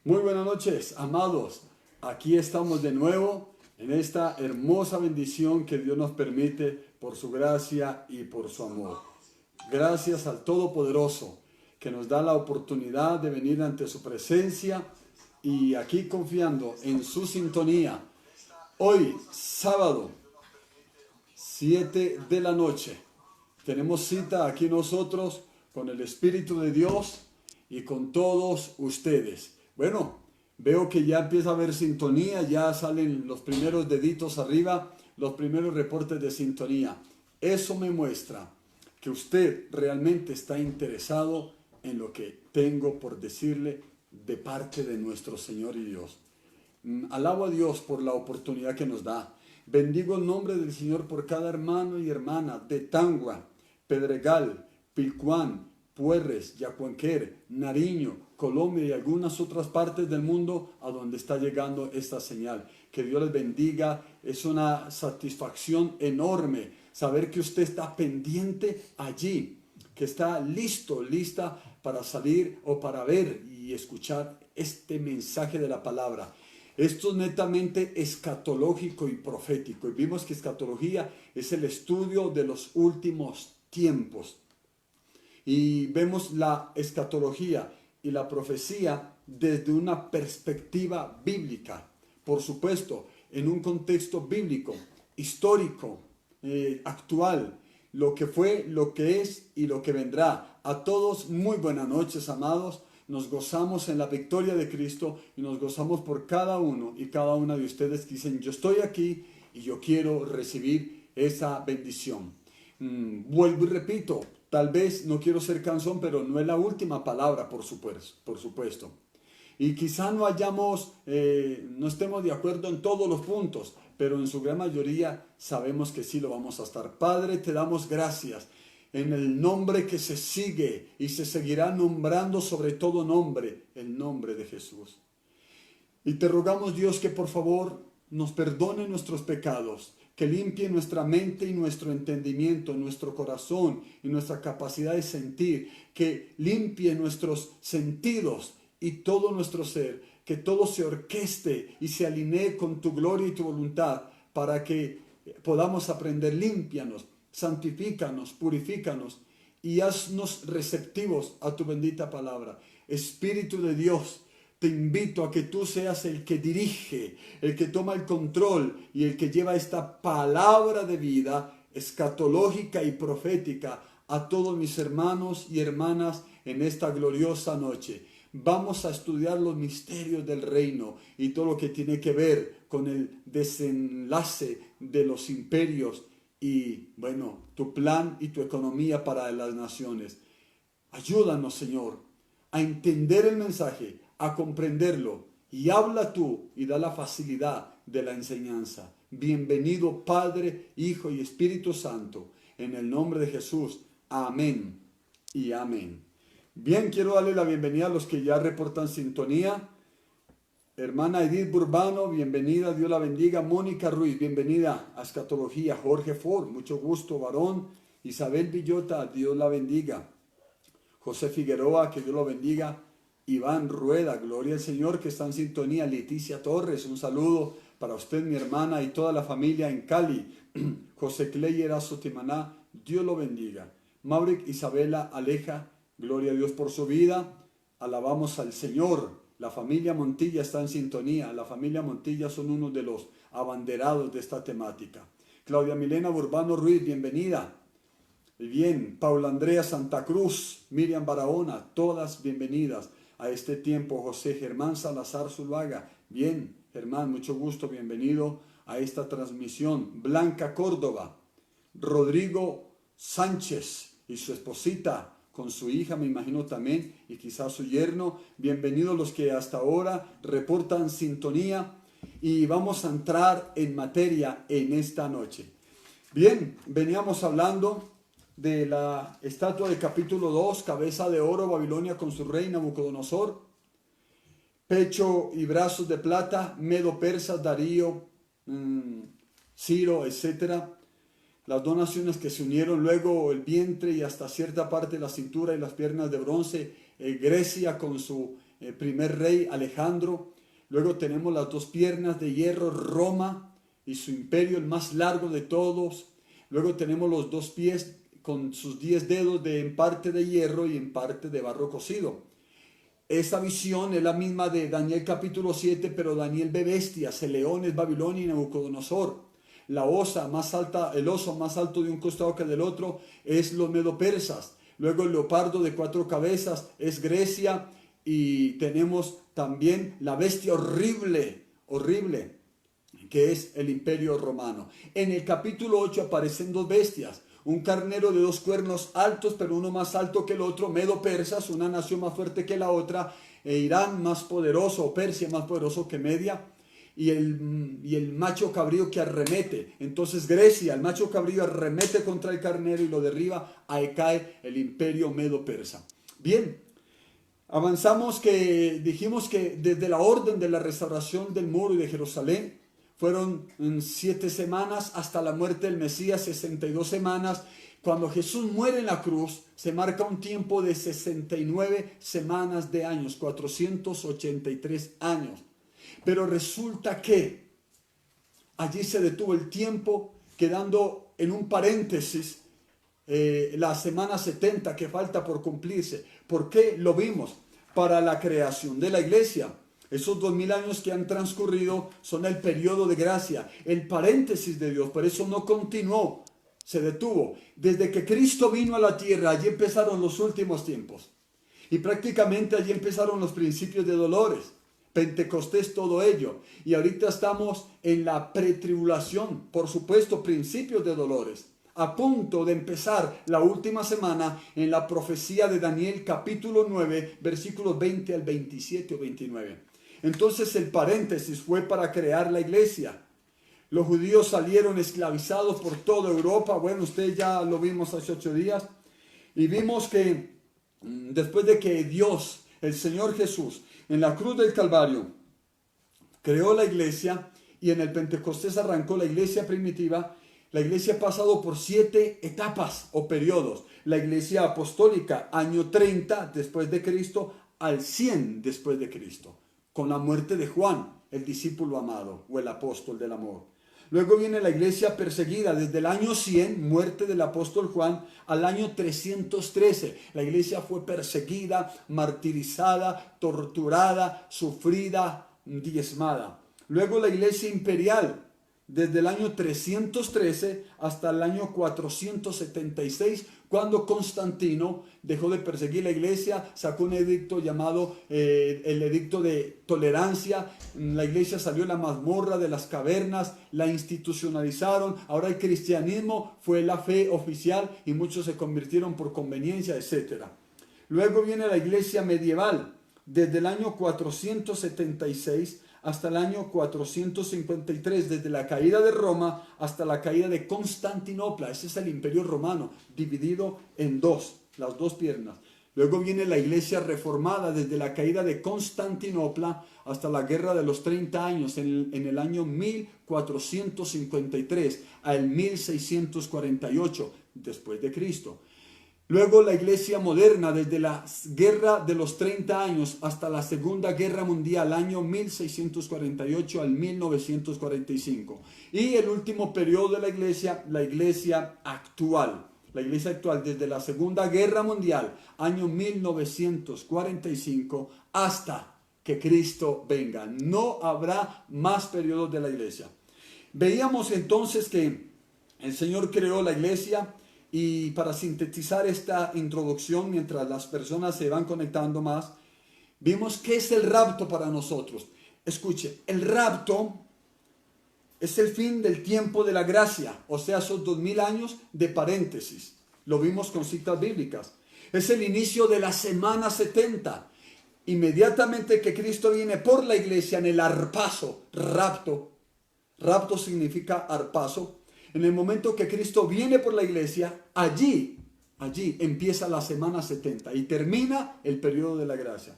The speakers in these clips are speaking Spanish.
Muy buenas noches, amados. Aquí estamos de nuevo en esta hermosa bendición que Dios nos permite por su gracia y por su amor. Gracias al Todopoderoso que nos da la oportunidad de venir ante su presencia y aquí confiando en su sintonía. Hoy, sábado, 7 de la noche, tenemos cita aquí nosotros con el Espíritu de Dios y con todos ustedes. Bueno, veo que ya empieza a haber sintonía, ya salen los primeros deditos arriba, los primeros reportes de sintonía. Eso me muestra que usted realmente está interesado en lo que tengo por decirle de parte de nuestro Señor y Dios. Alabo a Dios por la oportunidad que nos da. Bendigo el nombre del Señor por cada hermano y hermana de Tangua, Pedregal, Pilcuán, Puerres, Yacuanquer, Nariño, Colombia y algunas otras partes del mundo a donde está llegando esta señal. Que Dios les bendiga. Es una satisfacción enorme saber que usted está pendiente allí, que está listo, lista para salir o para ver y escuchar este mensaje de la palabra. Esto es netamente escatológico y profético. Y vimos que escatología es el estudio de los últimos tiempos. Y vemos la escatología y la profecía desde una perspectiva bíblica. Por supuesto, en un contexto bíblico, histórico, actual. Lo que fue, lo que es y lo que vendrá. A todos, muy buenas noches, amados. Nos gozamos en la victoria de Cristo y nos gozamos por cada uno y cada una de ustedes que dicen, yo estoy aquí y yo quiero recibir esa bendición. Vuelvo y repito, tal vez no quiero ser cansón, pero no es la última palabra, por supuesto. Y quizá no estemos de acuerdo en todos los puntos, pero en su gran mayoría sabemos que sí lo vamos a estar. Padre, te damos gracias en el nombre que se sigue y se seguirá nombrando sobre todo nombre, el nombre de Jesús. Y te rogamos, Dios, que por favor nos perdone nuestros pecados, que limpie nuestra mente y nuestro entendimiento, nuestro corazón y nuestra capacidad de sentir, que limpie nuestros sentidos y todo nuestro ser, que todo se orqueste y se alinee con tu gloria y tu voluntad para que podamos aprender. Límpianos, santifícanos, purifícanos y haznos receptivos a tu bendita palabra. Espíritu de Dios, te invito a que tú seas el que dirige, el que toma el control y el que lleva esta palabra de vida escatológica y profética a todos mis hermanos y hermanas en esta gloriosa noche. Vamos a estudiar los misterios del reino y todo lo que tiene que ver con el desenlace de los imperios y, bueno, tu plan y tu economía para las naciones. Ayúdanos, Señor, a entender el mensaje, a comprenderlo, y habla tú y da la facilidad de la enseñanza. Bienvenido Padre, Hijo y Espíritu Santo, en el nombre de Jesús. Amén y amén. Bien, quiero darle la bienvenida a los que ya reportan sintonía. Hermana Edith Burbano, bienvenida, Dios la bendiga. Mónica Ruiz, bienvenida a Escatología. Jorge Ford, mucho gusto, varón. Isabel Villota, Dios la bendiga. José Figueroa, que Dios lo bendiga. Iván Rueda, gloria al Señor, que está en sintonía. Leticia Torres, un saludo para usted, mi hermana, y toda la familia en Cali. José Clay Erazo Timaná, Dios lo bendiga. Mauric Isabela Aleja, gloria a Dios por su vida. Alabamos al Señor. La familia Montilla está en sintonía. La familia Montilla son uno de los abanderados de esta temática. Claudia Milena Burbano Ruiz, bienvenida. Bien, Paula Andrea Santa Cruz, Miriam Barahona, todas bienvenidas a este tiempo. José Germán Salazar Zuluaga, bien, Germán, mucho gusto, bienvenido a esta transmisión. Blanca Córdoba, Rodrigo Sánchez y su esposita, con su hija, me imagino también, y quizás su yerno. Bienvenidos los que hasta ahora reportan sintonía y vamos a entrar en materia en esta noche. Bien, veníamos hablando de la estatua del capítulo 2, cabeza de oro, Babilonia con su rey Nabucodonosor, pecho y brazos de plata, Medo-Persas, Darío, Ciro, etcétera. Las dos naciones que se unieron, luego el vientre y hasta cierta parte la cintura y las piernas de bronce, Grecia con su primer rey Alejandro. Luego tenemos las dos piernas de hierro, Roma y su imperio, el más largo de todos. Luego tenemos los dos pies con sus 10 dedos en parte de hierro y en parte de barro cocido. Esa visión es la misma de Daniel capítulo 7, pero Daniel ve bestias, el león es Babilonia y Nabucodonosor. La osa más alta, el oso más alto de un costado que del otro es los medo-persas. Luego el leopardo de 4 cabezas es Grecia y tenemos también la bestia horrible, horrible, que es el imperio romano. En el capítulo 8 aparecen dos bestias. Un carnero de 2 cuernos altos, pero uno más alto que el otro, Medo-Persas, una nación más fuerte que la otra, Irán más poderoso, o Persia más poderoso que Media, y el macho cabrío que arremete. Entonces Grecia, el macho cabrío arremete contra el carnero y lo derriba, ahí cae el imperio Medo-Persa. Bien, avanzamos que dijimos que desde la orden de la restauración del muro y de Jerusalén, fueron 7 semanas hasta la muerte del Mesías, 62 semanas. Cuando Jesús muere en la cruz, se marca un tiempo de 69 semanas de años, 483 años. Pero resulta que allí se detuvo el tiempo, quedando en un paréntesis la semana 70 que falta por cumplirse. ¿Por qué lo vimos? Para la creación de la iglesia. Esos 2000 años que han transcurrido son el periodo de gracia, el paréntesis de Dios. Por eso no continuó, se detuvo. Desde que Cristo vino a la tierra, allí empezaron los últimos tiempos. Y prácticamente allí empezaron los principios de dolores. Pentecostés, todo ello. Y ahorita estamos en la pretribulación, por supuesto, principios de dolores. A punto de empezar la última semana en la profecía de Daniel capítulo 9, versículos 20 al 27 o 29. Entonces el paréntesis fue para crear la iglesia. Los judíos salieron esclavizados por toda Europa. Bueno, ustedes ya lo vimos hace 8 días. Y vimos que después de que Dios, el Señor Jesús, en la cruz del Calvario, creó la iglesia y en el Pentecostés arrancó la iglesia primitiva, la iglesia ha pasado por 7 etapas o periodos. La iglesia apostólica, año 30 después de Cristo al 100 después de Cristo. Con la muerte de Juan, el discípulo amado o el apóstol del amor. Luego viene la iglesia perseguida desde el año 100, muerte del apóstol Juan, al año 313. La iglesia fue perseguida, martirizada, torturada, sufrida, diezmada. Luego la iglesia imperial, desde el año 313 hasta el año 476, cuando Constantino dejó de perseguir la iglesia, sacó un edicto llamado el edicto de tolerancia. La iglesia salió de la mazmorra, de las cavernas, la institucionalizaron. Ahora el cristianismo fue la fe oficial y muchos se convirtieron por conveniencia, etc. Luego viene la iglesia medieval, desde el año 476 hasta el año 453, desde la caída de Roma hasta la caída de Constantinopla. Ese es el imperio romano, dividido en dos, las dos piernas. Luego viene la iglesia reformada, desde la caída de Constantinopla hasta la guerra de los 30 años, en el año 1453 al 1648 después de Cristo. Luego la iglesia moderna, desde la guerra de los 30 años hasta la Segunda Guerra Mundial, año 1648 al 1945. Y el último periodo de la iglesia actual. La iglesia actual desde la Segunda Guerra Mundial, año 1945, hasta que Cristo venga. No habrá más periodos de la iglesia. Veíamos entonces que el Señor creó la iglesia. Y para sintetizar esta introducción, mientras las personas se van conectando más, vimos qué es el rapto para nosotros. Escuche, el rapto es el fin del tiempo de la gracia, o sea, esos 2000 años de paréntesis. Lo vimos con citas bíblicas. Es el inicio de la semana 70. Inmediatamente que Cristo viene por la iglesia en el arpazo, rapto. Rapto significa arpazo. En el momento que Cristo viene por la iglesia, allí empieza la semana 70 y termina el periodo de la gracia.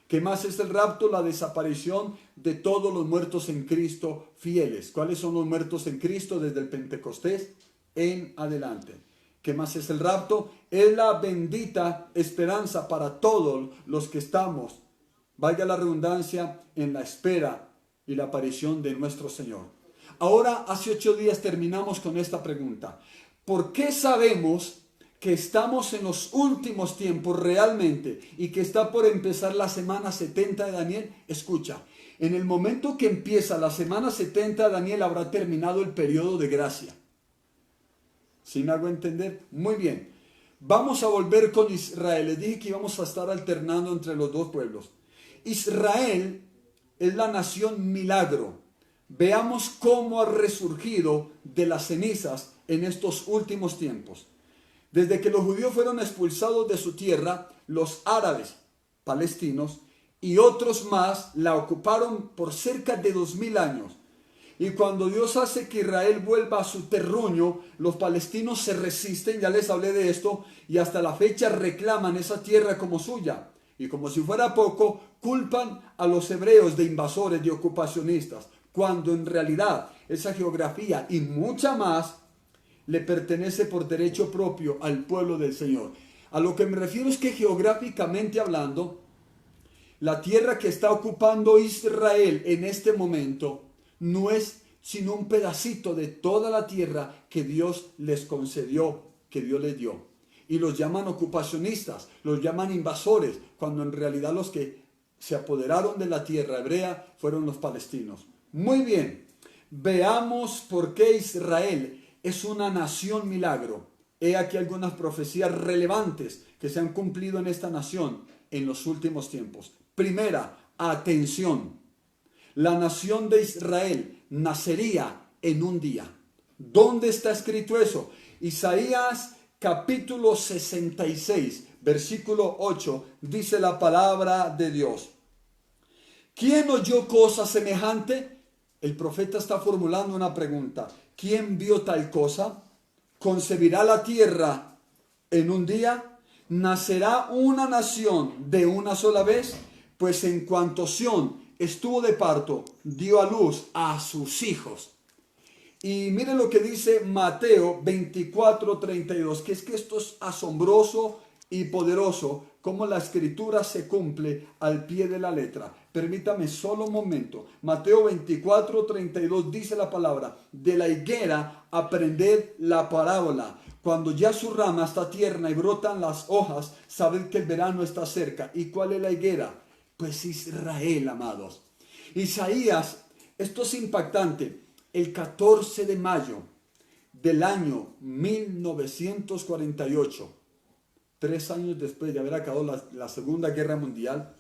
¿Qué más es el rapto? La desaparición de todos los muertos en Cristo fieles. ¿Cuáles son los muertos en Cristo desde el Pentecostés en adelante? ¿Qué más es el rapto? Es la bendita esperanza para todos los que estamos valga la redundancia, en la espera y la aparición de nuestro Señor. Ahora, hace 8 días terminamos con esta pregunta. ¿Por qué sabemos que estamos en los últimos tiempos realmente y que está por empezar la semana 70 de Daniel? Escucha, en el momento que empieza la semana 70 de Daniel habrá terminado el periodo de gracia. ¿Sí me hago entender? Muy bien. Vamos a volver con Israel. Les dije que íbamos a estar alternando entre los dos pueblos. Israel es la nación milagro. Veamos cómo ha resurgido de las cenizas en estos últimos tiempos. Desde que los judíos fueron expulsados de su tierra, los árabes palestinos y otros más la ocuparon por cerca de 2000 años. Y cuando Dios hace que Israel vuelva a su terruño, los palestinos se resisten, ya les hablé de esto, y hasta la fecha reclaman esa tierra como suya. Y como si fuera poco, culpan a los hebreos de invasores, de ocupacionistas, cuando en realidad esa geografía y mucha más le pertenece por derecho propio al pueblo del Señor. A lo que me refiero es que geográficamente hablando, la tierra que está ocupando Israel en este momento no es sino un pedacito de toda la tierra que Dios les concedió, que Dios les dio. Y los llaman ocupacionistas, los llaman invasores, cuando en realidad los que se apoderaron de la tierra hebrea fueron los palestinos. Muy bien, veamos por qué Israel es una nación milagro. He aquí algunas profecías relevantes que se han cumplido en esta nación en los últimos tiempos. Primera, atención. La nación de Israel nacería en un día. ¿Dónde está escrito eso? Isaías capítulo 66, versículo 8, dice la palabra de Dios. ¿Quién oyó cosa semejante? El profeta está formulando una pregunta. ¿Quién vio tal cosa? ¿Concebirá la tierra en un día? ¿Nacerá una nación de una sola vez? Pues en cuanto Sión estuvo de parto, dio a luz a sus hijos. Y miren lo que dice Mateo 24:32, que esto es asombroso y poderoso, cómo la escritura se cumple al pie de la letra. Permítame solo un momento. Mateo 24:32 dice la palabra: de la higuera aprended la parábola. Cuando ya su rama está tierna y brotan las hojas, sabed que el verano está cerca. ¿Y cuál es la higuera? Pues Israel, amados. Isaías, esto es impactante. El 14 de mayo del año 1948, 3 años después de haber acabado la Segunda Guerra Mundial,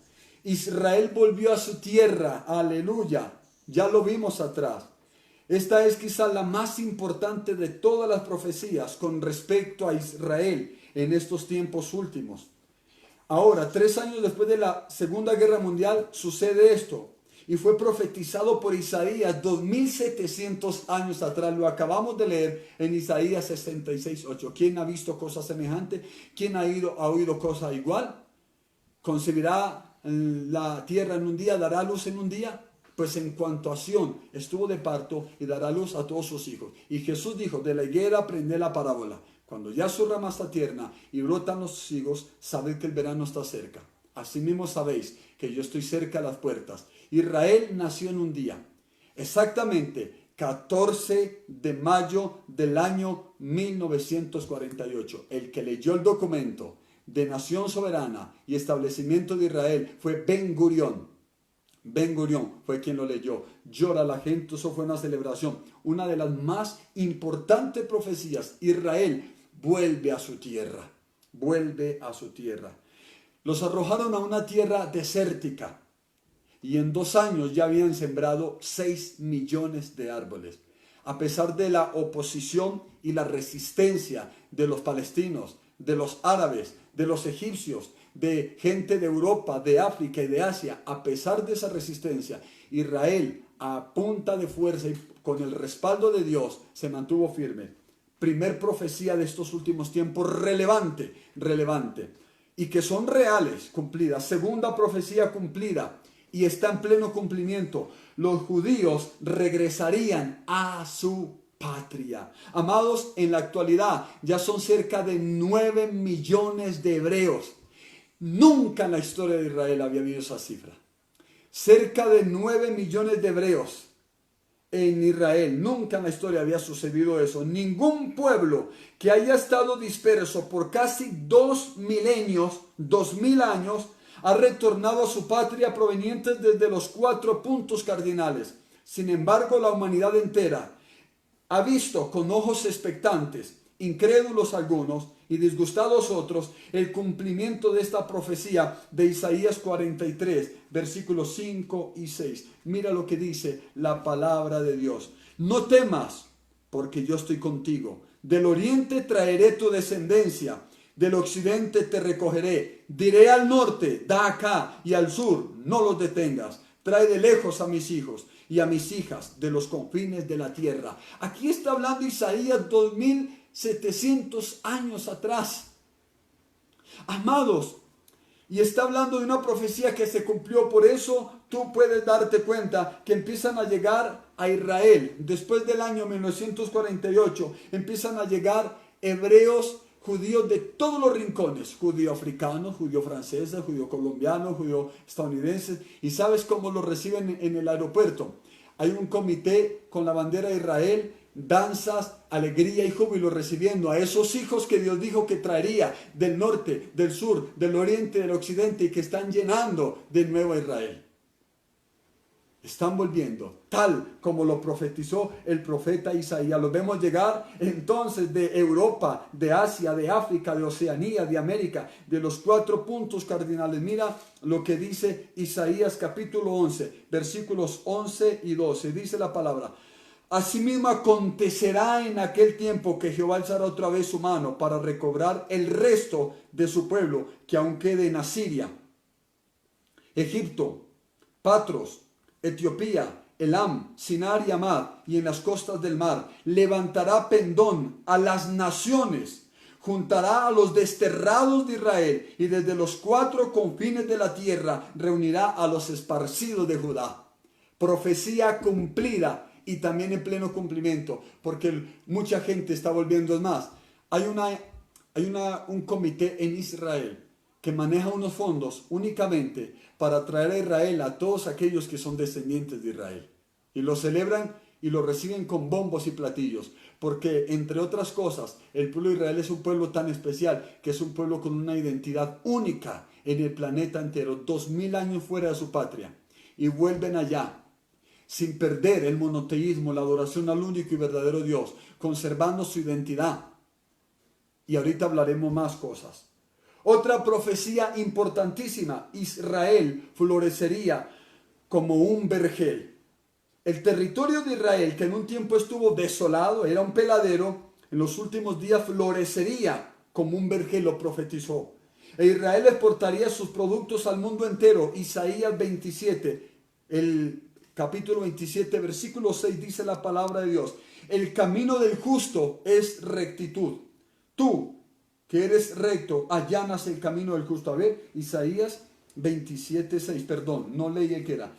Israel volvió a su tierra. Aleluya. Ya lo vimos atrás. Esta es quizá la más importante de todas las profecías con respecto a Israel en estos tiempos últimos. Ahora, 3 años después de la Segunda Guerra Mundial, sucede esto. Y fue profetizado por Isaías 2700 años atrás. Lo acabamos de leer en Isaías 66:8. ¿Quién ha visto cosa semejante? ¿Quién ha oído cosa igual? ¿Concebirá la tierra en un día? ¿Dará luz en un día? Pues en cuanto a Sión estuvo de parto y dará luz a todos sus hijos. Y Jesús dijo: de la higuera aprended la parábola. Cuando ya su rama está tierna y brotan los higos, sabed que el verano está cerca. Asimismo sabéis que yo estoy cerca a las puertas. Israel nació en un día, exactamente 14 de mayo del año 1948. El que leyó el documento de nación soberana y establecimiento de Israel fue Ben Gurión. Ben Gurión fue quien lo leyó. Llora la gente, eso fue una celebración. Una de las más importantes profecías. Israel vuelve a su tierra. Vuelve a su tierra. Los arrojaron a una tierra desértica. Y en 2 años ya habían sembrado 6 millones de árboles. A pesar de la oposición y la resistencia de los palestinos, de los árabes, de los egipcios, de gente de Europa, de África y de Asia, a pesar de esa resistencia, Israel, a punta de fuerza y con el respaldo de Dios, se mantuvo firme. Primer profecía de estos últimos tiempos relevante, y que son reales, cumplidas. Segunda profecía cumplida, y está en pleno cumplimiento. Los judíos regresarían a su patria. Amados, en la actualidad ya son cerca de 9 millones de hebreos. Nunca en la historia de Israel había habido esa cifra. cerca de 9 millones de hebreos en Israel. Nunca en la historia había sucedido eso. Ningún pueblo que haya estado disperso por casi 2 milenios, 2000 años, ha retornado a su patria provenientes desde los 4 puntos cardinales. Sin embargo, la humanidad entera ha visto con ojos expectantes, incrédulos algunos y disgustados otros, el cumplimiento de esta profecía de Isaías 43, versículos 5 y 6. Mira lo que dice la palabra de Dios. No temas, porque yo estoy contigo. Del oriente traeré tu descendencia, del occidente te recogeré. Diré al norte, da acá, y al sur, no los detengas. Trae de lejos a mis hijos y a mis hijas de los confines de la tierra. Aquí está hablando Isaías 2700 años atrás. Amados, y está hablando de una profecía que se cumplió. Por eso tú puedes darte cuenta que empiezan a llegar a Israel. Después del año 1948 empiezan a llegar hebreos, judíos de todos los rincones, judío africano, judío francés, judío colombiano, judío estadounidense. ¿Y sabes cómo los reciben en el aeropuerto? Hay un comité con la bandera de Israel, danzas, alegría y júbilo, recibiendo a esos hijos que Dios dijo que traería del norte, del sur, del oriente, del occidente, y que están llenando de nuevo a Israel. Están volviendo, tal como lo profetizó el profeta Isaías. Los vemos llegar entonces de Europa, de Asia, de África, de Oceanía, de América, de los 4 puntos cardinales. Mira lo que dice Isaías capítulo 11, versículos 11 y 12. Dice la palabra: asimismo acontecerá en aquel tiempo que Jehová alzará otra vez su mano para recobrar el resto de su pueblo que aún quede en Asiria, Egipto, Patros, Etiopía, Elam, Sinar y Amad, y en las costas del mar. Levantará pendón a las naciones, juntará a los desterrados de Israel, y desde los 4 confines de la tierra reunirá a los esparcidos de Judá. Profecía cumplida y también en pleno cumplimiento, porque mucha gente está volviendo. Es más, hay un comité en Israel que maneja unos fondos únicamente para traer a Israel a todos aquellos que son descendientes de Israel. Y lo celebran y lo reciben con bombos y platillos, porque entre otras cosas, el pueblo de Israel es un pueblo tan especial, que es un pueblo con una identidad única en el planeta entero, 2000 años fuera de su patria, y vuelven allá, sin perder el monoteísmo, la adoración al único y verdadero Dios, conservando su identidad. Y ahorita hablaremos más cosas. Otra profecía importantísima: Israel florecería como un vergel. El territorio de Israel, que en un tiempo estuvo desolado, era un peladero, en los últimos días florecería como un vergel, lo profetizó. E Israel exportaría sus productos al mundo entero. Isaías 27, el capítulo 27, versículo 6, dice la palabra de Dios: el camino del justo es rectitud. Tú, que eres recto, allanas el camino del justo. A ver, Isaías 27, 6, perdón, no leí el que era.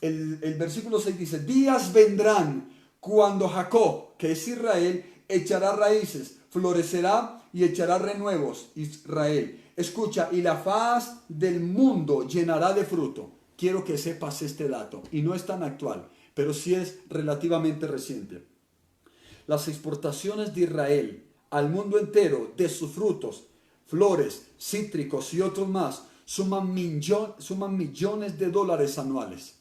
El versículo 6 dice: días vendrán cuando Jacob, que es Israel, echará raíces, florecerá y echará renuevos, Israel. Escucha, y la faz del mundo llenará de fruto. Quiero que sepas este dato, y no es tan actual, pero sí es relativamente reciente. Las exportaciones de Israel al mundo entero de sus frutos, flores, cítricos y otros más, suman millones de dólares anuales.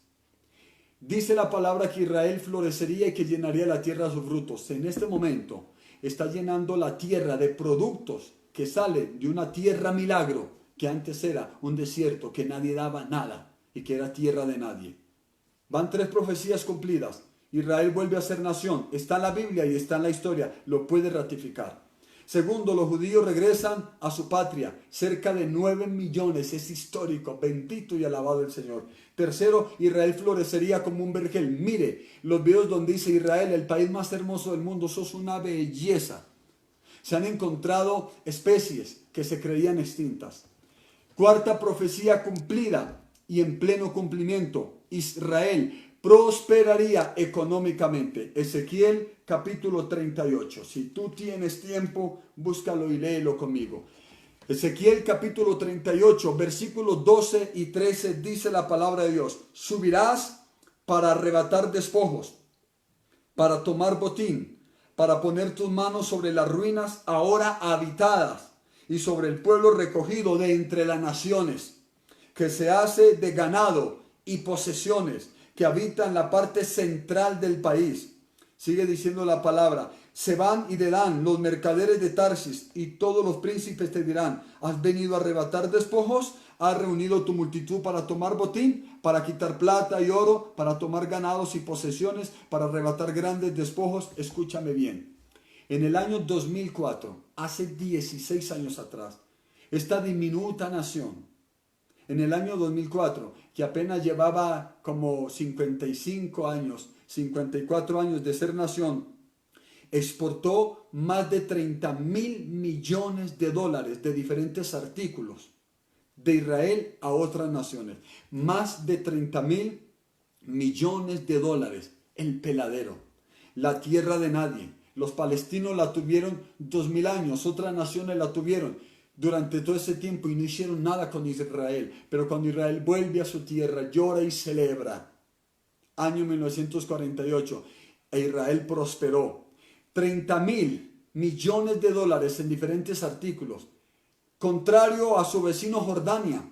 Dice la palabra que Israel florecería y que llenaría la tierra de sus frutos. En este momento está llenando la tierra de productos que salen de una tierra milagro, que antes era un desierto, que nadie daba nada y que era tierra de nadie. Van 3 profecías cumplidas. Israel vuelve a ser nación. Está en la Biblia y está en la historia. Lo puede ratificar. Segundo, los judíos regresan a su patria. Cerca de 9 millones. Es histórico. Bendito y alabado el Señor. Tercero, Israel florecería como un vergel. Mire los videos donde dice: Israel, el país más hermoso del mundo. Sos una belleza. Se han encontrado especies que se creían extintas. Cuarta profecía cumplida y en pleno cumplimiento. Israel prosperaría económicamente. Ezequiel capítulo 38. Si tú tienes tiempo, búscalo y léelo conmigo. Ezequiel capítulo 38, versículos 12 y 13 dice la palabra de Dios: subirás para arrebatar despojos, para tomar botín, para poner tus manos sobre las ruinas ahora habitadas y sobre el pueblo recogido de entre las naciones, que se hace de ganado y posesiones, que habita en la parte central del país. Sigue diciendo la palabra: se van y dirán los mercaderes de Tarsis y todos los príncipes te dirán: ¿has venido a arrebatar despojos? ¿Has reunido tu multitud para tomar botín, para quitar plata y oro, para tomar ganados y posesiones, para arrebatar grandes despojos? Escúchame bien. En el año 2004, hace 16 años atrás, esta diminuta nación, en el año 2004, que apenas llevaba como 55 años, 54 años de ser nación, exportó más de 30.000 millones de dólares de diferentes artículos de Israel a otras naciones. Más de 30.000 millones de dólares. El peladero, la tierra de nadie. Los palestinos la tuvieron 2000 años, otras naciones la tuvieron durante todo ese tiempo y no hicieron nada con Israel. Pero cuando Israel vuelve a su tierra, llora y celebra. Año 1948, e Israel prosperó. 30.000 millones de dólares en diferentes artículos. Contrario a su vecino Jordania,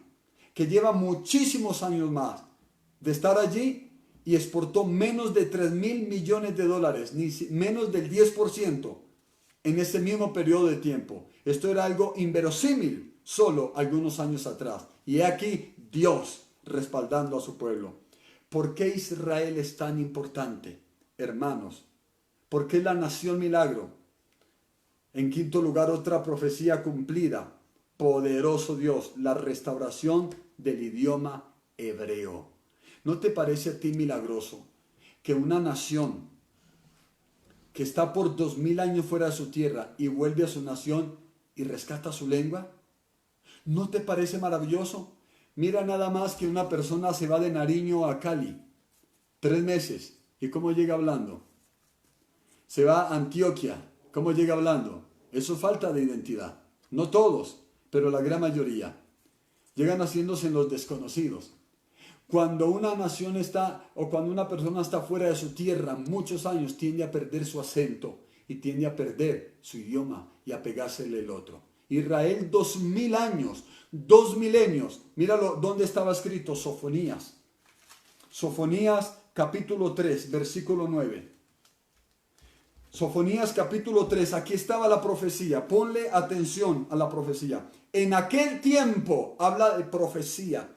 que lleva muchísimos años más de estar allí y exportó menos de 3.000 millones de dólares, ni menos del 10% en ese mismo periodo de tiempo. Esto era algo inverosímil solo algunos años atrás. Y he aquí Dios respaldando a su pueblo. ¿Por qué Israel es tan importante, hermanos? ¿Por qué la nación milagro? En quinto lugar, otra profecía cumplida. Poderoso Dios, la restauración del idioma hebreo. ¿No te parece a ti milagroso que una nación que está por 2000 años fuera de su tierra y vuelve a su nación y rescata su lengua? ¿No te parece maravilloso? Mira nada más que una persona se va de Nariño a Cali, 3 meses, ¿y cómo llega hablando? Se va a Antioquia, ¿cómo llega hablando? Eso es falta de identidad. No todos, pero la gran mayoría. Llegan haciéndose en los desconocidos. Cuando una nación está, o cuando una persona está fuera de su tierra muchos años, tiende a perder su acento y tiende a perder su idioma y a pegársele el otro. Israel, 2000 años, 2 milenios. Míralo, ¿dónde estaba escrito? Sofonías. Sofonías capítulo 3, versículo 9. Sofonías capítulo 3, aquí estaba la profecía. Ponle atención a la profecía. En aquel tiempo, habla de profecía.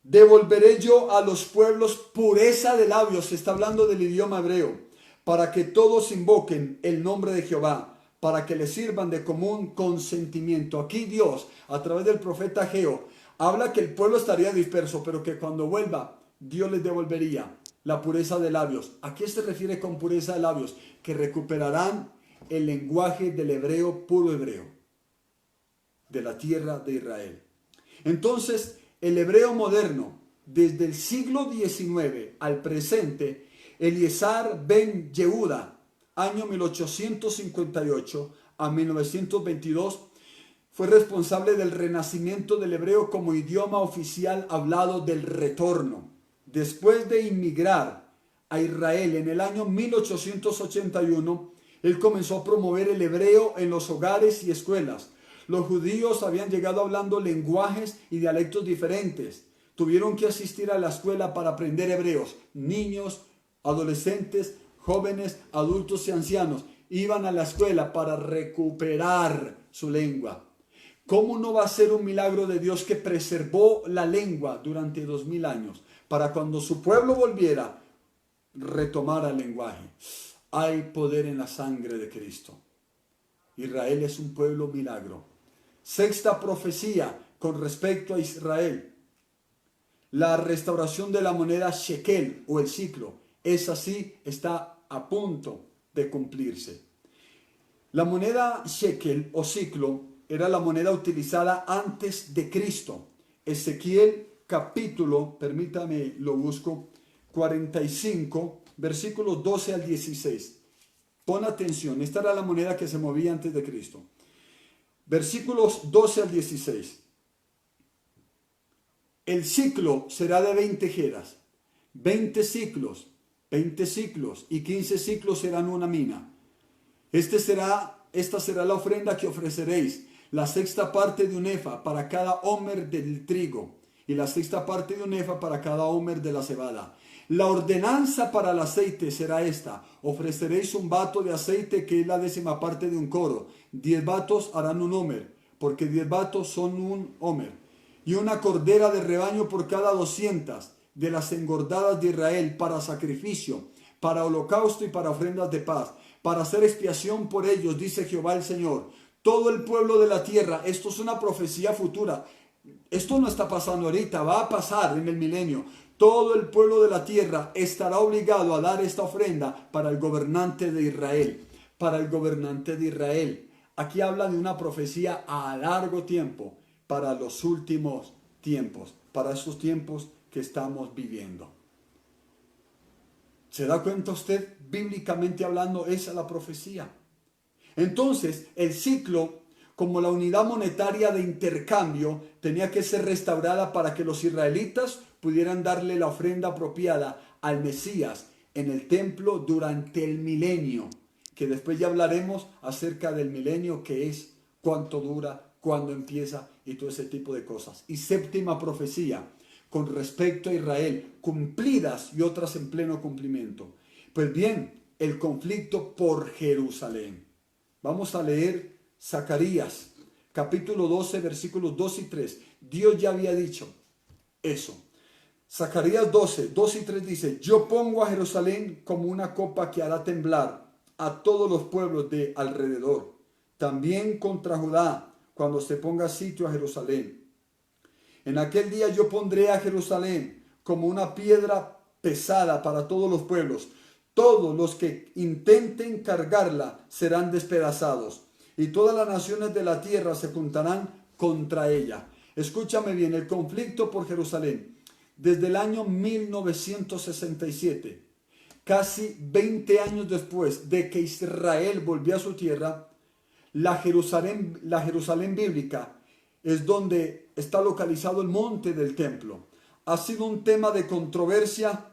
Devolveré yo a los pueblos pureza de labios, se está hablando del idioma hebreo, para que todos invoquen el nombre de Jehová, para que le sirvan de común consentimiento. Aquí Dios, a través del profeta Ageo, habla que el pueblo estaría disperso, pero que cuando vuelva, Dios les devolvería la pureza de labios. ¿A qué se refiere con pureza de labios? Que recuperarán el lenguaje del hebreo, puro hebreo, de la tierra de Israel. Entonces, el hebreo moderno, desde el siglo XIX al presente, Eliezer ben Yehuda, año 1858 a 1922, fue responsable del renacimiento del hebreo como idioma oficial hablado del retorno. Después de inmigrar a Israel en el año 1881, él comenzó a promover el hebreo en los hogares y escuelas. Los judíos habían llegado hablando lenguajes y dialectos diferentes. Tuvieron que asistir a la escuela para aprender hebreos. Niños, adolescentes, jóvenes, adultos y ancianos iban a la escuela para recuperar su lengua. ¿Cómo no va a ser un milagro de Dios que preservó la lengua durante 2000 años? Para cuando su pueblo volviera, retomar el lenguaje. Hay poder en la sangre de Cristo. Israel es un pueblo milagro. Sexta profecía con respecto a Israel. La restauración de la moneda shekel o el ciclo. Esa sí está a punto de cumplirse. La moneda shekel o ciclo era la moneda utilizada antes de Cristo. Ezequiel capítulo, permítame lo busco, 45, versículos 12 al 16. Pon atención, esta era la moneda que se movía antes de Cristo. Versículos 12 al 16. El ciclo será de 20 jeras, 20 ciclos, y 15 ciclos serán una mina. Esta será la ofrenda que ofreceréis, la sexta parte de un efa para cada homer del trigo, y la sexta parte de un efa para cada homer de la cebada. La ordenanza para el aceite será esta: ofreceréis un bato de aceite, que es la 10ª parte de un coro. 10 batos harán un homer, porque 10 batos son un homer. Y una cordera de rebaño por cada 200 de las engordadas de Israel, para sacrificio, para holocausto y para ofrendas de paz, para hacer expiación por ellos, dice Jehová el Señor. Todo el pueblo de la tierra, esto es una profecía futura, esto no está pasando ahorita, va a pasar en el milenio. Todo el pueblo de la tierra estará obligado a dar esta ofrenda para el gobernante de Israel, para el gobernante de Israel. Aquí habla de una profecía a largo tiempo, para los últimos tiempos, para esos tiempos que estamos viviendo. ¿Se da cuenta usted? Bíblicamente hablando, esa es la profecía. Entonces, el ciclo, como la unidad monetaria de intercambio, tenía que ser restaurada para que los israelitas pudieran darle la ofrenda apropiada al Mesías en el templo durante el milenio, que después ya hablaremos acerca del milenio, que es cuánto dura, cuándo empieza y todo ese tipo de cosas. Y séptima profecía con respecto a Israel, cumplidas y otras en pleno cumplimiento. Pues bien, el conflicto por Jerusalén. Vamos a leer Zacarías, capítulo 12, versículos 2 y 3. Dios ya había dicho eso. Zacarías 12, 2 y 3 dice: yo pongo a Jerusalén como una copa que hará temblar a todos los pueblos de alrededor. También contra Judá, cuando se ponga sitio a Jerusalén. En aquel día yo pondré a Jerusalén como una piedra pesada para todos los pueblos. Todos los que intenten cargarla serán despedazados, y todas las naciones de la tierra se juntarán contra ella. Escúchame bien, el conflicto por Jerusalén. Desde el año 1967, casi 20 años después de que Israel volvió a su tierra, la Jerusalén bíblica es donde está localizado el monte del templo. Ha sido un tema de controversia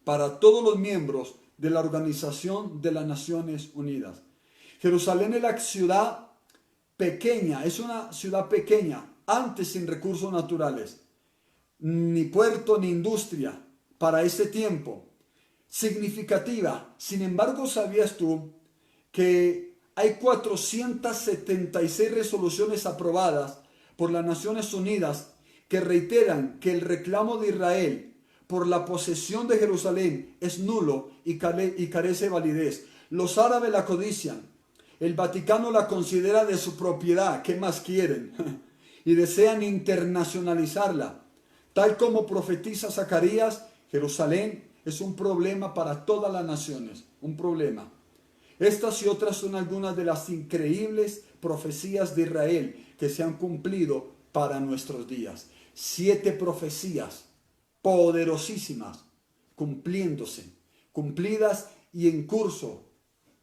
para todos los miembros de la Organización de las Naciones Unidas. Jerusalén es la ciudad pequeña, es una ciudad pequeña, antes sin recursos naturales, ni puerto ni industria para ese tiempo, significativa. Sin embargo, ¿sabías tú que hay 476 resoluciones aprobadas por las Naciones Unidas que reiteran que el reclamo de Israel por la posesión de Jerusalén es nulo y carece de validez? Los árabes la codician, el Vaticano la considera de su propiedad, ¿qué más quieren? Y desean internacionalizarla. Tal como profetiza Zacarías, Jerusalén es un problema para todas las naciones, un problema. Estas y otras son algunas de las increíbles profecías de Israel que se han cumplido para nuestros días. 7 profecías poderosísimas cumpliéndose, cumplidas y en curso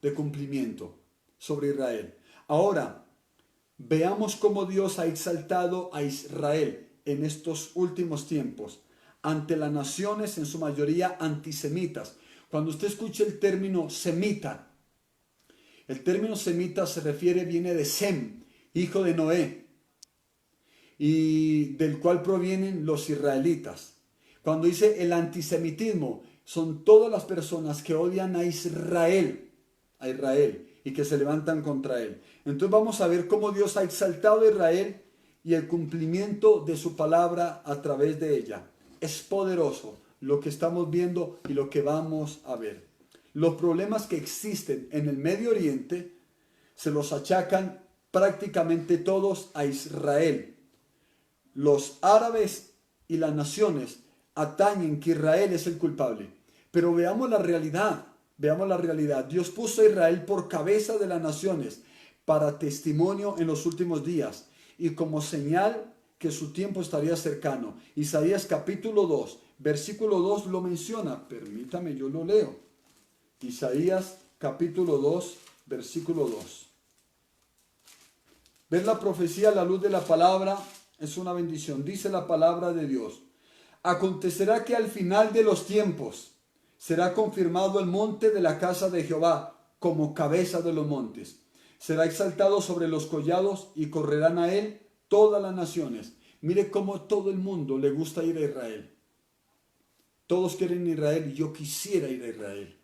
de cumplimiento sobre Israel. Ahora, veamos cómo Dios ha exaltado a Israel en estos últimos tiempos ante las naciones, en su mayoría antisemitas. Cuando usted escuche el término semita, el término semita viene de Sem, hijo de Noé, y del cual provienen los israelitas. Cuando dice el antisemitismo, son todas las personas que odian a Israel, y que se levantan contra él. Entonces vamos a ver cómo Dios ha exaltado a Israel y el cumplimiento de su palabra a través de ella. Es poderoso lo que estamos viendo y lo que vamos a ver. Los problemas que existen en el Medio Oriente se los achacan prácticamente todos a Israel. Los árabes y las naciones atañen que Israel es el culpable. Pero veamos la realidad. Dios puso a Israel por cabeza de las naciones para testimonio en los últimos días y como señal que su tiempo estaría cercano. Isaías capítulo 2, versículo 2 lo menciona. Permítame, yo lo leo. Isaías capítulo 2, versículo 2. Ver la profecía a la luz de la palabra es una bendición. Dice la palabra de Dios. Acontecerá que al final de los tiempos será confirmado el monte de la casa de Jehová como cabeza de los montes. Será exaltado sobre los collados y correrán a él todas las naciones. Mire cómo todo el mundo le gusta ir a Israel. Todos quieren Israel y yo quisiera ir a Israel,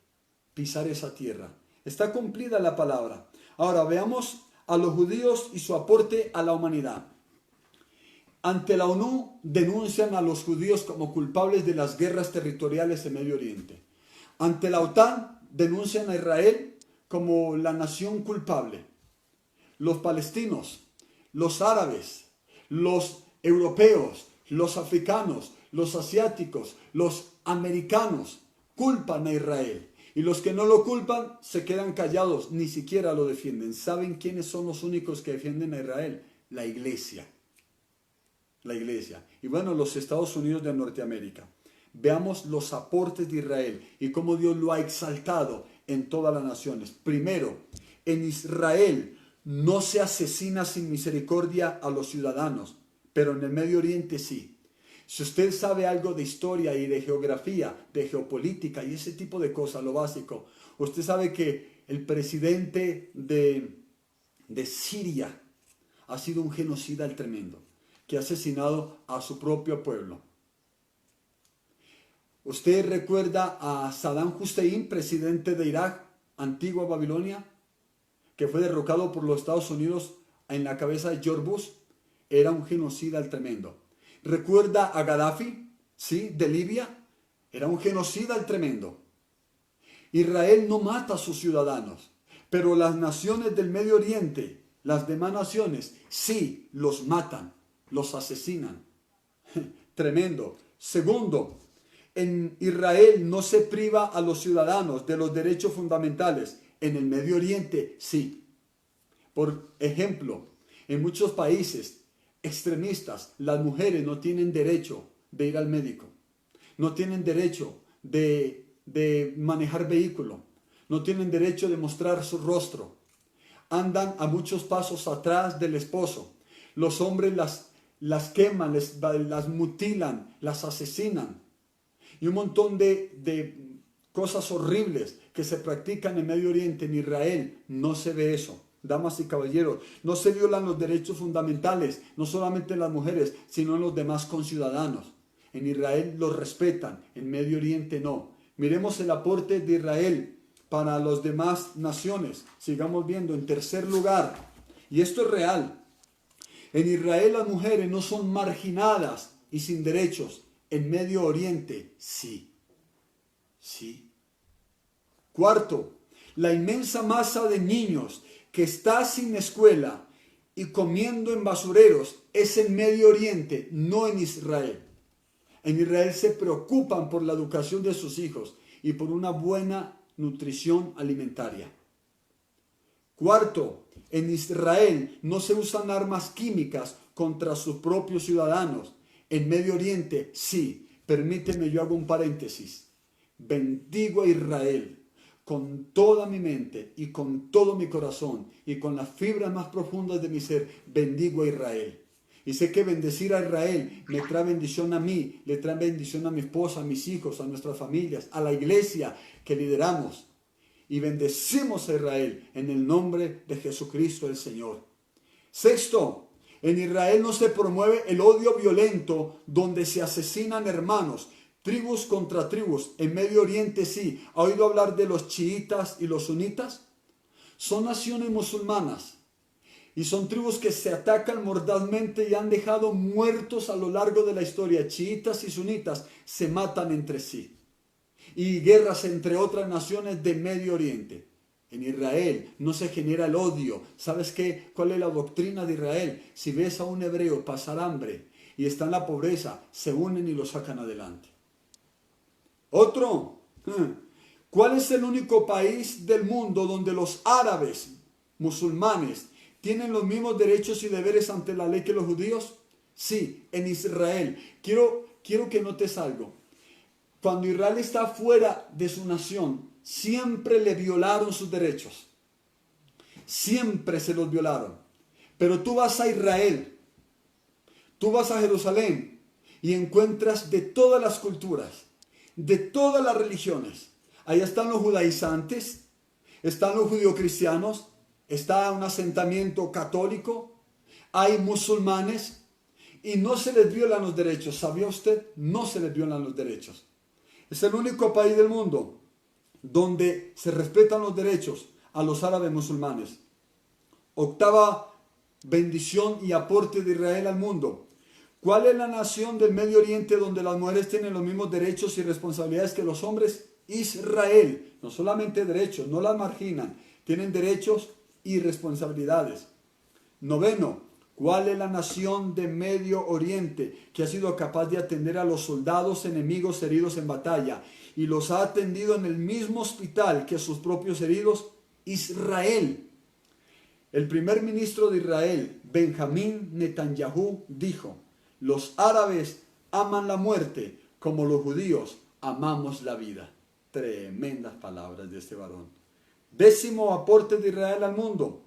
pisar esa tierra. Está cumplida la palabra. Ahora veamos a los judíos y su aporte a la humanidad. Ante la ONU denuncian a los judíos como culpables de las guerras territoriales en Medio Oriente. Ante la OTAN denuncian a Israel como la nación culpable. Los palestinos, los árabes, los europeos, los africanos, los asiáticos, los americanos culpan a Israel. Y los que no lo culpan se quedan callados, ni siquiera lo defienden. ¿Saben quiénes son los únicos que defienden a Israel? La iglesia. La iglesia. Y bueno, los Estados Unidos de Norteamérica. Veamos los aportes de Israel y cómo Dios lo ha exaltado en todas las naciones. Primero, en Israel no se asesina sin misericordia a los ciudadanos, pero en el Medio Oriente sí. Si usted sabe algo de historia y de geografía, de geopolítica y ese tipo de cosas, lo básico, usted sabe que el presidente de Siria ha sido un genocida tremendo, que ha asesinado a su propio pueblo. ¿Usted recuerda a Saddam Hussein, presidente de Irak, antigua Babilonia, que fue derrocado por los Estados Unidos en la cabeza de George Bush? Era un genocida tremendo. ¿Recuerda a Gaddafi, sí, de Libia? Era un genocida tremendo. Israel no mata a sus ciudadanos, pero las naciones del Medio Oriente, las demás naciones, sí los matan, los asesinan. Tremendo. Segundo, en Israel no se priva a los ciudadanos de los derechos fundamentales. En el Medio Oriente sí. Por ejemplo, en muchos países extremistas, las mujeres no tienen derecho de ir al médico, no tienen derecho de manejar vehículo, no tienen derecho de mostrar su rostro, andan a muchos pasos atrás del esposo, los hombres las queman, las mutilan, las asesinan, y un montón de cosas horribles que se practican en Medio Oriente. En Israel no se ve eso. Damas y caballeros, no se violan los derechos fundamentales, no solamente en las mujeres, sino en los demás conciudadanos. En Israel los respetan, en Medio Oriente no. Miremos el aporte de Israel para las demás naciones. Sigamos viendo. En tercer lugar, y esto es real, en Israel las mujeres no son marginadas y sin derechos. En Medio Oriente sí. Sí. Cuarto, la inmensa masa de niños que está sin escuela y comiendo en basureros es en Medio Oriente, no en Israel. En Israel se preocupan por la educación de sus hijos y por una buena nutrición alimentaria. Cuarto, en Israel no se usan armas químicas contra sus propios ciudadanos. En Medio Oriente sí. Permíteme, yo hago un paréntesis. Bendigo a Israel con toda mi mente y con todo mi corazón y con las fibras más profundas de mi ser. Bendigo a Israel. Y sé que bendecir a Israel me trae bendición a mí, le trae bendición a mi esposa, a mis hijos, a nuestras familias, a la iglesia que lideramos. Y bendecimos a Israel en el nombre de Jesucristo el Señor. Sexto, en Israel no se promueve el odio violento donde se asesinan hermanos, tribus contra tribus. En Medio Oriente sí. ¿Ha oído hablar de los chiitas y los sunitas? Son naciones musulmanas y son tribus que se atacan mordazmente y han dejado muertos a lo largo de la historia. Chiitas y sunitas se matan entre sí. Y guerras entre otras naciones de Medio Oriente. En Israel no se genera el odio. ¿Sabes qué? ¿Cuál es la doctrina de Israel? Si ves a un hebreo pasar hambre y está en la pobreza, se unen y lo sacan adelante. Otro. ¿Cuál es el único país del mundo donde los árabes musulmanes tienen los mismos derechos y deberes ante la ley que los judíos? Sí, en Israel. Quiero que notes algo. Cuando Israel está fuera de su nación, siempre le violaron sus derechos. Siempre se los violaron. Pero tú vas a Israel, tú vas a Jerusalén y encuentras de todas las culturas, de todas las religiones. Ahí están los judaizantes, están los judio-cristianos, está un asentamiento católico, hay musulmanes y no se les violan los derechos. ¿Sabía usted? No se les violan los derechos. Es el único país del mundo donde se respetan los derechos a los árabes musulmanes. Octava bendición y aporte de Israel al mundo. ¿Cuál es la nación del Medio Oriente donde las mujeres tienen los mismos derechos y responsabilidades que los hombres? Israel. No solamente derechos, no las marginan, tienen derechos y responsabilidades. Noveno, ¿cuál es la nación de Medio Oriente que ha sido capaz de atender a los soldados enemigos heridos en batalla y los ha atendido en el mismo hospital que sus propios heridos? Israel. El primer ministro de Israel, Benjamín Netanyahu, dijo: los árabes aman la muerte como los judíos amamos la vida. Tremendas palabras de este varón. Décimo aporte de Israel al mundo.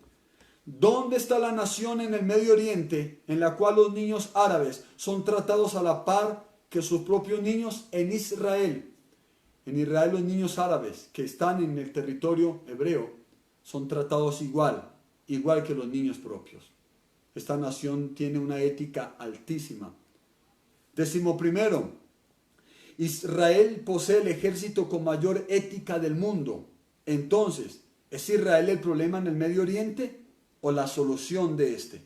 ¿Dónde está la nación en el Medio Oriente en la cual los niños árabes son tratados a la par que sus propios niños? En Israel. En Israel los niños árabes que están en el territorio hebreo son tratados igual que los niños propios. Esta nación tiene una ética altísima. Décimo primero, Israel posee el ejército con mayor ética del mundo. Entonces, ¿es Israel el problema en el Medio Oriente o la solución de este?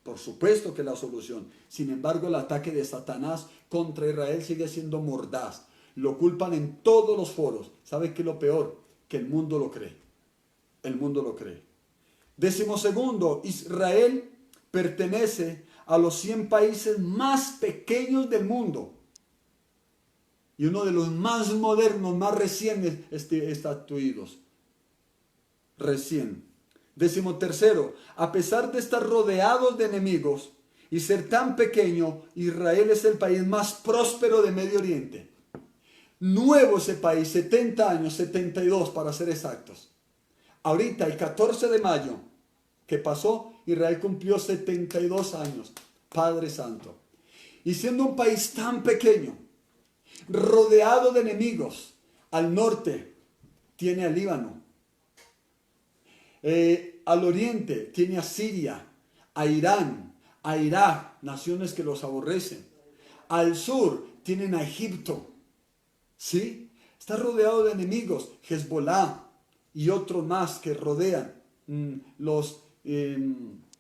Por supuesto que la solución. Sin embargo, el ataque de Satanás contra Israel sigue siendo mordaz. Lo culpan en todos los foros. ¿Sabe qué es lo peor? Que el mundo lo cree. El mundo lo cree. Décimo segundo, Israel pertenece a los 100 países más pequeños del mundo y uno de los más modernos, más recién estatuidos. Recién. Décimo tercero, a pesar de estar rodeados de enemigos y ser tan pequeño, Israel es el país más próspero de Medio Oriente. Nuevo ese país, 70 años, 72 para ser exactos. Ahorita, el 14 de mayo que pasó, Israel cumplió 72 años. Padre Santo. Y siendo un país tan pequeño, rodeado de enemigos, al norte tiene al Líbano, al oriente tiene a Siria, a Irán, a Irak, naciones que los aborrecen. Al sur tienen a Egipto. ¿Sí? Está rodeado de enemigos, Hezbollah y otros más que rodean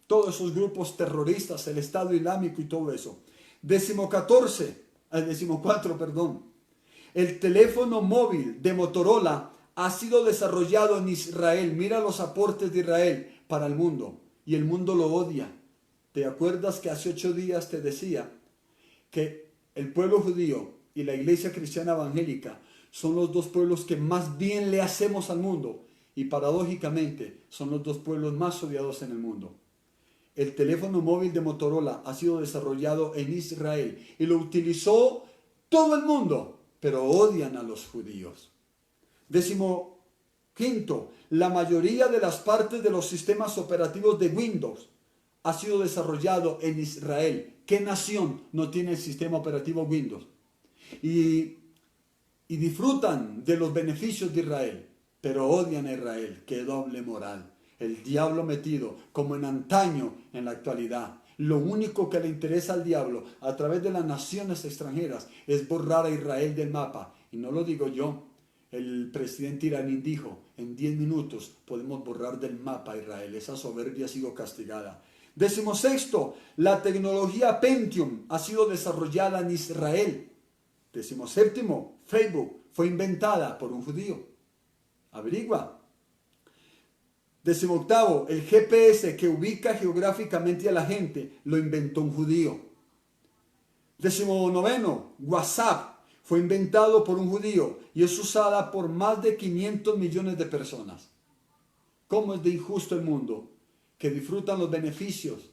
todos esos grupos terroristas, el Estado Islámico y todo eso. Décimo cuatro, perdón. El teléfono móvil de Motorola ha sido desarrollado en Israel. Mira los aportes de Israel para el mundo. Y el mundo lo odia. ¿Te acuerdas que hace 8 días te decía que el pueblo judío y la iglesia cristiana evangélica son los dos pueblos que más bien le hacemos al mundo? Y paradójicamente son los dos pueblos más odiados en el mundo. El teléfono móvil de Motorola ha sido desarrollado en Israel y lo utilizó todo el mundo, pero odian a los judíos. Décimo quinto, la mayoría de las partes de los sistemas operativos de Windows ha sido desarrollado en Israel. ¿Qué nación no tiene el sistema operativo Windows? Y disfrutan de los beneficios de Israel, pero odian a Israel. ¡Qué doble moral! El diablo metido, como en antaño, en la actualidad. Lo único que le interesa al diablo, a través de las naciones extranjeras, es borrar a Israel del mapa. Y no lo digo yo. El presidente iraní dijo, en 10 minutos podemos borrar del mapa a Israel. Esa soberbia ha sido castigada. Décimo sexto, la tecnología Pentium ha sido desarrollada en Israel. Décimo séptimo, Facebook fue inventada por un judío. Averigua. Décimo octavo, el GPS que ubica geográficamente a la gente lo inventó un judío. Décimo noveno, WhatsApp fue inventado por un judío y es usada por más de 500 millones de personas. ¿Cómo es de injusto el mundo que disfrutan los beneficios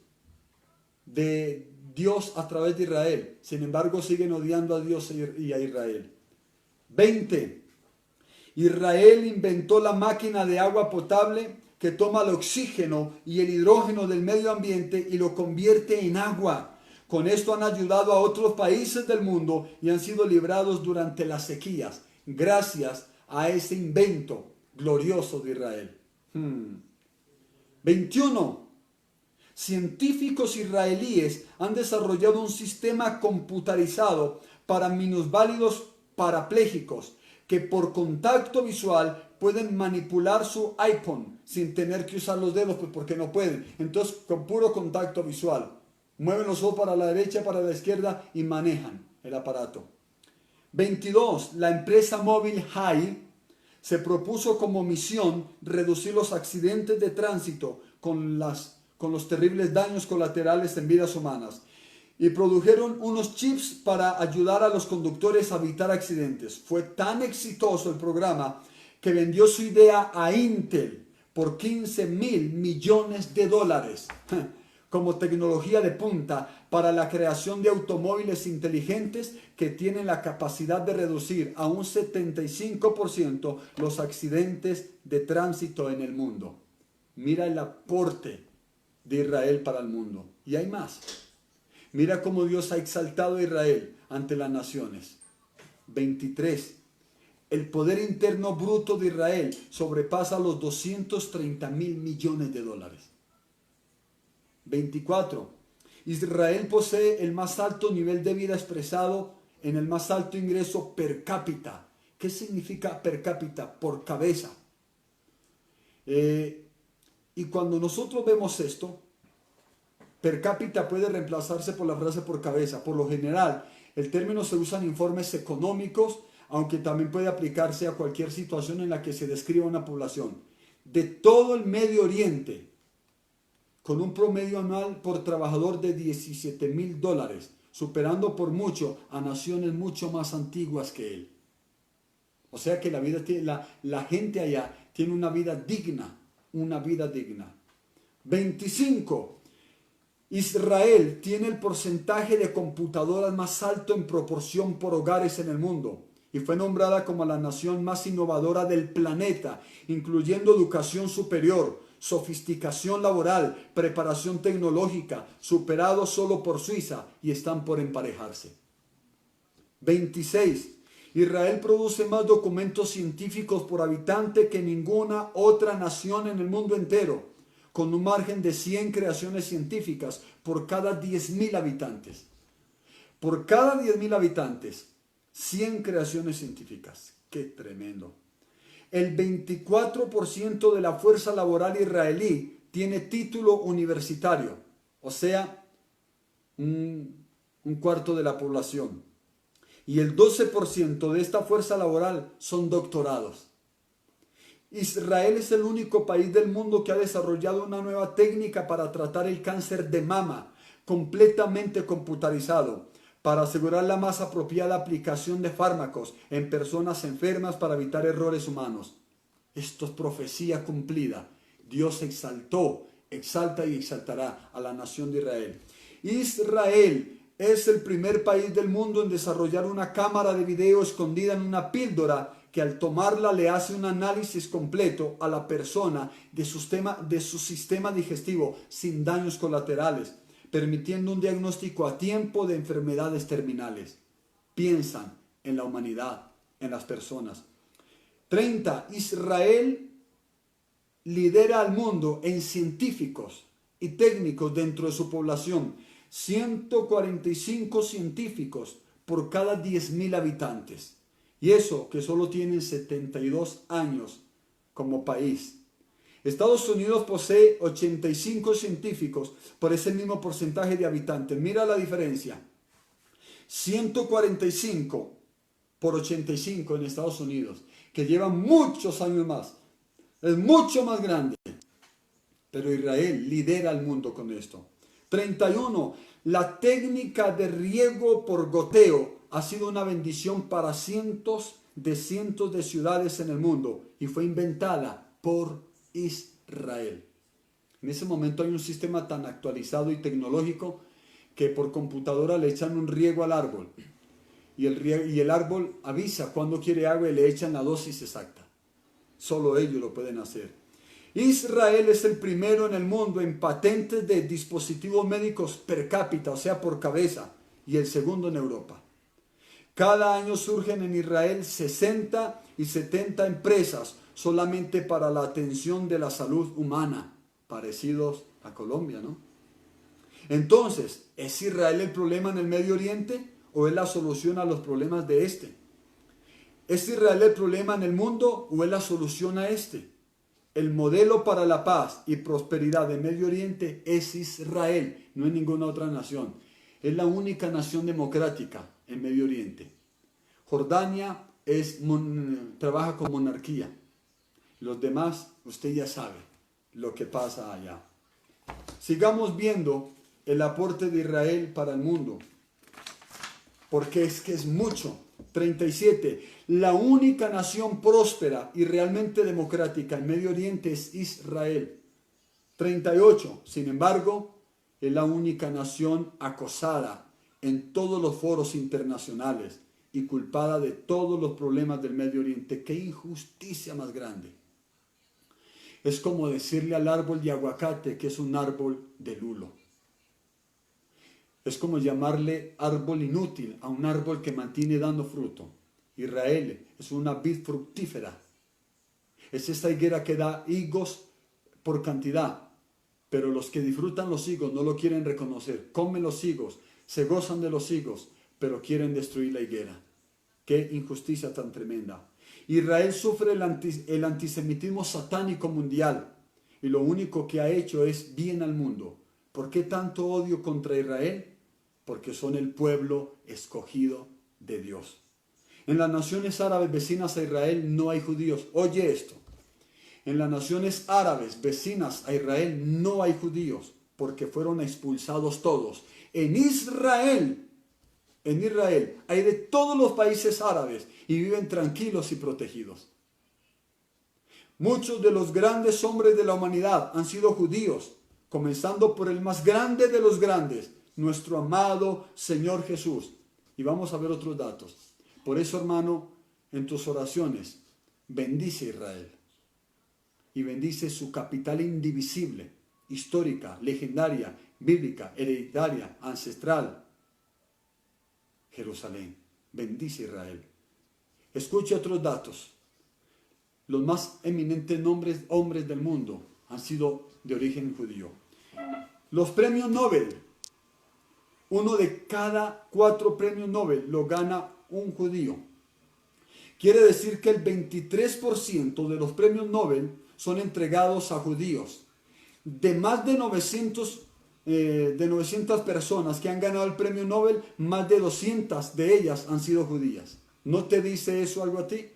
de Dios a través de Israel? Sin embargo, siguen odiando a Dios y a Israel. 20. Israel inventó la máquina de agua potable que toma el oxígeno y el hidrógeno del medio ambiente y lo convierte en agua. Con esto han ayudado a otros países del mundo y han sido librados durante las sequías, gracias a ese invento glorioso de Israel. 21. Científicos israelíes han desarrollado un sistema computarizado para minusválidos parapléjicos que por contacto visual pueden manipular su iPhone sin tener que usar los dedos, pues porque no pueden. Entonces, con puro contacto visual, mueven los ojos para la derecha, para la izquierda y manejan el aparato. 22. La empresa móvil Hai se propuso como misión reducir los accidentes de tránsito con los terribles daños colaterales en vidas humanas. Y produjeron unos chips para ayudar a los conductores a evitar accidentes. Fue tan exitoso el programa que vendió su idea a Intel por $15,000 millones como tecnología de punta para la creación de automóviles inteligentes que tienen la capacidad de reducir a un 75% los accidentes de tránsito en el mundo. Mira el aporte de Israel para el mundo. Y hay más. Mira cómo Dios ha exaltado a Israel ante las naciones. 23. El poder interno bruto de Israel sobrepasa los $230,000 millones. 24. Israel posee el más alto nivel de vida expresado en el más alto ingreso per cápita. ¿Qué significa per cápita? Por cabeza. Y cuando nosotros vemos esto, per cápita puede reemplazarse por la frase por cabeza. Por lo general, el término se usa en informes económicos, aunque también puede aplicarse a cualquier situación en la que se describa una población. De todo el Medio Oriente, con un promedio anual por trabajador de $17,000, superando por mucho a naciones mucho más antiguas que él. O sea que la gente allá tiene una vida digna, una vida digna. 25. Israel tiene el porcentaje de computadoras más alto en proporción por hogares en el mundo y fue nombrada como la nación más innovadora del planeta, incluyendo educación superior, sofisticación laboral, preparación tecnológica, superado solo por Suiza y están por emparejarse. 26. Israel produce más documentos científicos por habitante que ninguna otra nación en el mundo entero, con un margen de 100 creaciones científicas por cada 10,000 habitantes. Por cada 10,000 habitantes, 100 creaciones científicas. ¡Qué tremendo! El 24% de la fuerza laboral israelí tiene título universitario, o sea, un cuarto de la población. Y el 12% de esta fuerza laboral son doctorados. Israel es el único país del mundo que ha desarrollado una nueva técnica para tratar el cáncer de mama, completamente computarizado, para asegurar la más apropiada aplicación de fármacos en personas enfermas para evitar errores humanos. Esto es profecía cumplida. Dios exaltó, exalta y exaltará a la nación de Israel. Israel es el primer país del mundo en desarrollar una cámara de video escondida en una píldora que al tomarla le hace un análisis completo a la persona de su sistema digestivo sin daños colaterales, permitiendo un diagnóstico a tiempo de enfermedades terminales. Piensan en la humanidad, en las personas. 30. Israel lidera al mundo en científicos y técnicos dentro de su población. 145 científicos por cada 10,000 habitantes. Y eso que solo tienen 72 años como país. Estados Unidos posee 85 científicos por ese mismo porcentaje de habitantes. Mira la diferencia. 145 por 85 en Estados Unidos, que llevan muchos años más. Es mucho más grande. Pero Israel lidera al mundo con esto. 31. La técnica de riego por goteo ha sido una bendición para cientos de ciudades en el mundo y fue inventada por Israel. En ese momento hay un sistema tan actualizado y tecnológico que por computadora le echan un riego al árbol y el árbol avisa cuando quiere agua y le echan la dosis exacta. Solo ellos lo pueden hacer. Israel es el primero en el mundo en patentes de dispositivos médicos per cápita, o sea, por cabeza, y el segundo en Europa. Cada año surgen en Israel 60 y 70 empresas solamente para la atención de la salud humana, parecidos a Colombia, ¿no? Entonces, ¿es Israel el problema en el Medio Oriente o es la solución a los problemas de este? ¿Es Israel el problema en el mundo o es la solución a este? El modelo para la paz y prosperidad del Medio Oriente es Israel, no es ninguna otra nación. Es la única nación democrática en Medio Oriente. Jordania trabaja con monarquía. Los demás, usted ya sabe lo que pasa allá. Sigamos viendo el aporte de Israel para el mundo, porque es que es mucho. 37. La única nación próspera y realmente democrática en Medio Oriente es Israel. 38. Sin embargo, es la única nación acosada en todos los foros internacionales y culpada de todos los problemas del Medio Oriente. ¡Qué injusticia más grande! Es como decirle al árbol de aguacate que es un árbol de lulo. Es como llamarle árbol inútil a un árbol que mantiene dando fruto. Israel es una vid fructífera. Es esta higuera que da higos por cantidad, pero los que disfrutan los higos no lo quieren reconocer. Comen los higos, se gozan de los higos, pero quieren destruir la higuera. ¡Qué injusticia tan tremenda! Israel sufre el antisemitismo satánico mundial y lo único que ha hecho es bien al mundo. ¿Por qué tanto odio contra Israel? Porque son el pueblo escogido de Dios. En las naciones árabes vecinas a Israel no hay judíos. Oye esto. En las naciones árabes vecinas a Israel no hay judíos porque fueron expulsados todos. En Israel hay de todos los países árabes y viven tranquilos y protegidos. Muchos de los grandes hombres de la humanidad han sido judíos, comenzando por el más grande de los grandes, nuestro amado Señor Jesús. Y vamos a ver otros datos. Por eso, hermano, en tus oraciones, bendice a Israel. Y bendice su capital indivisible, histórica, legendaria, bíblica, hereditaria, ancestral, Jerusalén. Bendice a Israel. Escuche otros datos. Los más eminentes hombres del mundo han sido de origen judío. Los premios Nobel. 1 de cada 4 premios Nobel lo gana un judío. Quiere decir que el 23% de los premios Nobel son entregados a judíos. De más de 900 personas que han ganado el premio Nobel, más de 200 de ellas han sido judías. ¿No te dice eso algo a ti?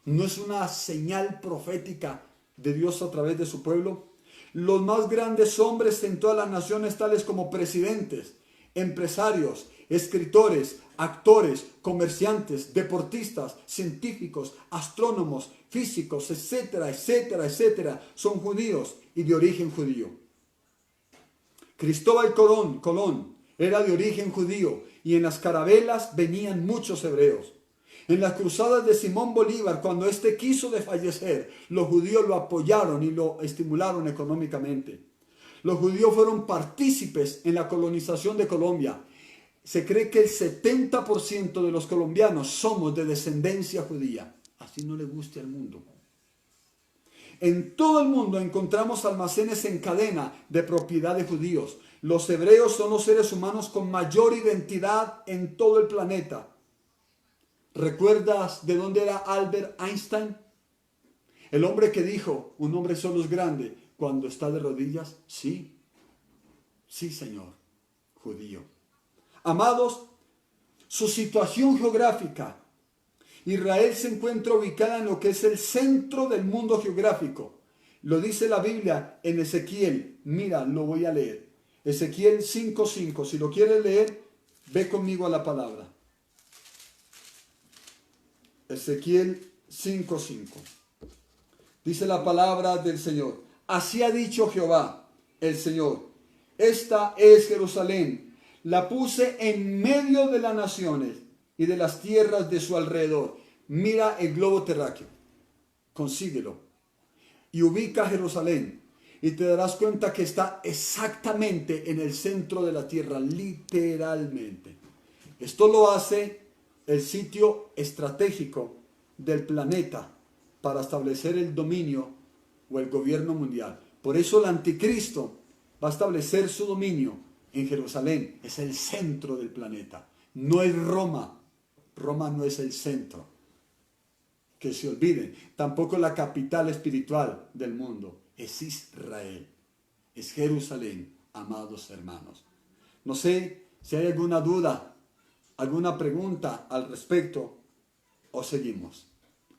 ¿No es una señal profética de Dios a través de su pueblo? Los más grandes hombres en todas las naciones, tales como presidentes, empresarios, escritores, actores, comerciantes, deportistas, científicos, astrónomos, físicos, etcétera, etcétera, etcétera, son judíos y de origen judío. Cristóbal Colón era de origen judío y en las carabelas venían muchos hebreos. En las cruzadas de Simón Bolívar, cuando éste quiso desfallecer, los judíos lo apoyaron y lo estimularon económicamente. Los judíos fueron partícipes en la colonización de Colombia. Se cree que el 70% de los colombianos somos de descendencia judía. Así no le guste al mundo. En todo el mundo encontramos almacenes en cadena de propiedad de judíos. Los hebreos son los seres humanos con mayor identidad en todo el planeta. ¿Recuerdas de dónde era Albert Einstein? El hombre que dijo, un hombre solo es grande cuando está de rodillas. Sí, Señor, judío. Amados, su situación geográfica. Israel se encuentra ubicada en lo que es el centro del mundo geográfico. Lo dice la Biblia en Ezequiel. Mira, lo voy a leer. Ezequiel 5:5. Si lo quieres leer, ve conmigo a la palabra. Ezequiel 5:5. Dice la palabra del Señor. Así ha dicho Jehová, el Señor. Esta es Jerusalén. La puse en medio de las naciones y de las tierras de su alrededor. Mira el globo terráqueo. Consíguelo. y ubica Jerusalén. Y te darás cuenta que está exactamente en el centro de la tierra, literalmente. Esto lo hace el sitio estratégico del planeta para establecer el dominio o el gobierno mundial. Por eso el anticristo va a establecer su dominio en Jerusalén. Es el centro del planeta. No es Roma. Roma no es el centro. Que se olviden. Tampoco la capital espiritual del mundo. Es Israel. Es Jerusalén, amados hermanos. No sé si hay alguna duda, alguna pregunta al respecto o seguimos.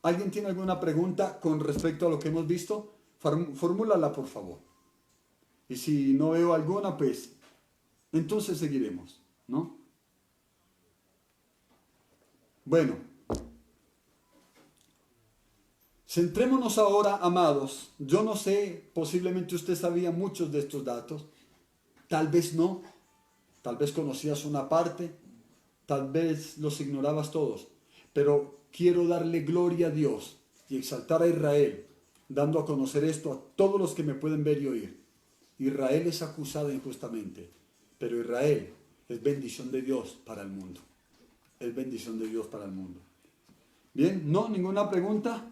¿Alguien tiene alguna pregunta con respecto a lo que hemos visto? Formúlala, por favor. Y si no veo alguna, pues entonces seguiremos, ¿no? Bueno, centrémonos ahora, amados. Yo no sé, posiblemente usted sabía muchos de estos datos. Tal vez no. Tal vez conocías una parte. Tal vez los ignorabas todos. Pero quiero darle gloria a Dios y exaltar a Israel, dando a conocer esto a todos los que me pueden ver y oír. Israel es acusada injustamente, pero Israel es bendición de Dios para el mundo. Es bendición de Dios para el mundo. Bien, ¿no? ¿Ninguna pregunta?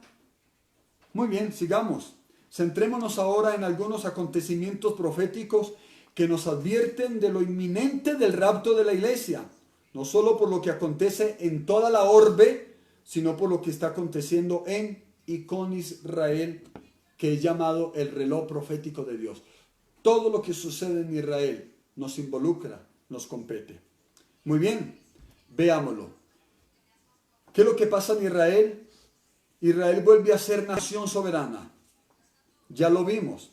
Muy bien, sigamos. Centrémonos ahora en algunos acontecimientos proféticos que nos advierten de lo inminente del rapto de la iglesia. No solo por lo que acontece en toda la orbe, sino por lo que está aconteciendo en y con Israel, que es llamado el reloj profético de Dios. Todo lo que sucede en Israel nos involucra, nos compete. Muy bien, veámoslo. ¿Qué es lo que pasa en Israel? Israel vuelve a ser nación soberana. Ya lo vimos.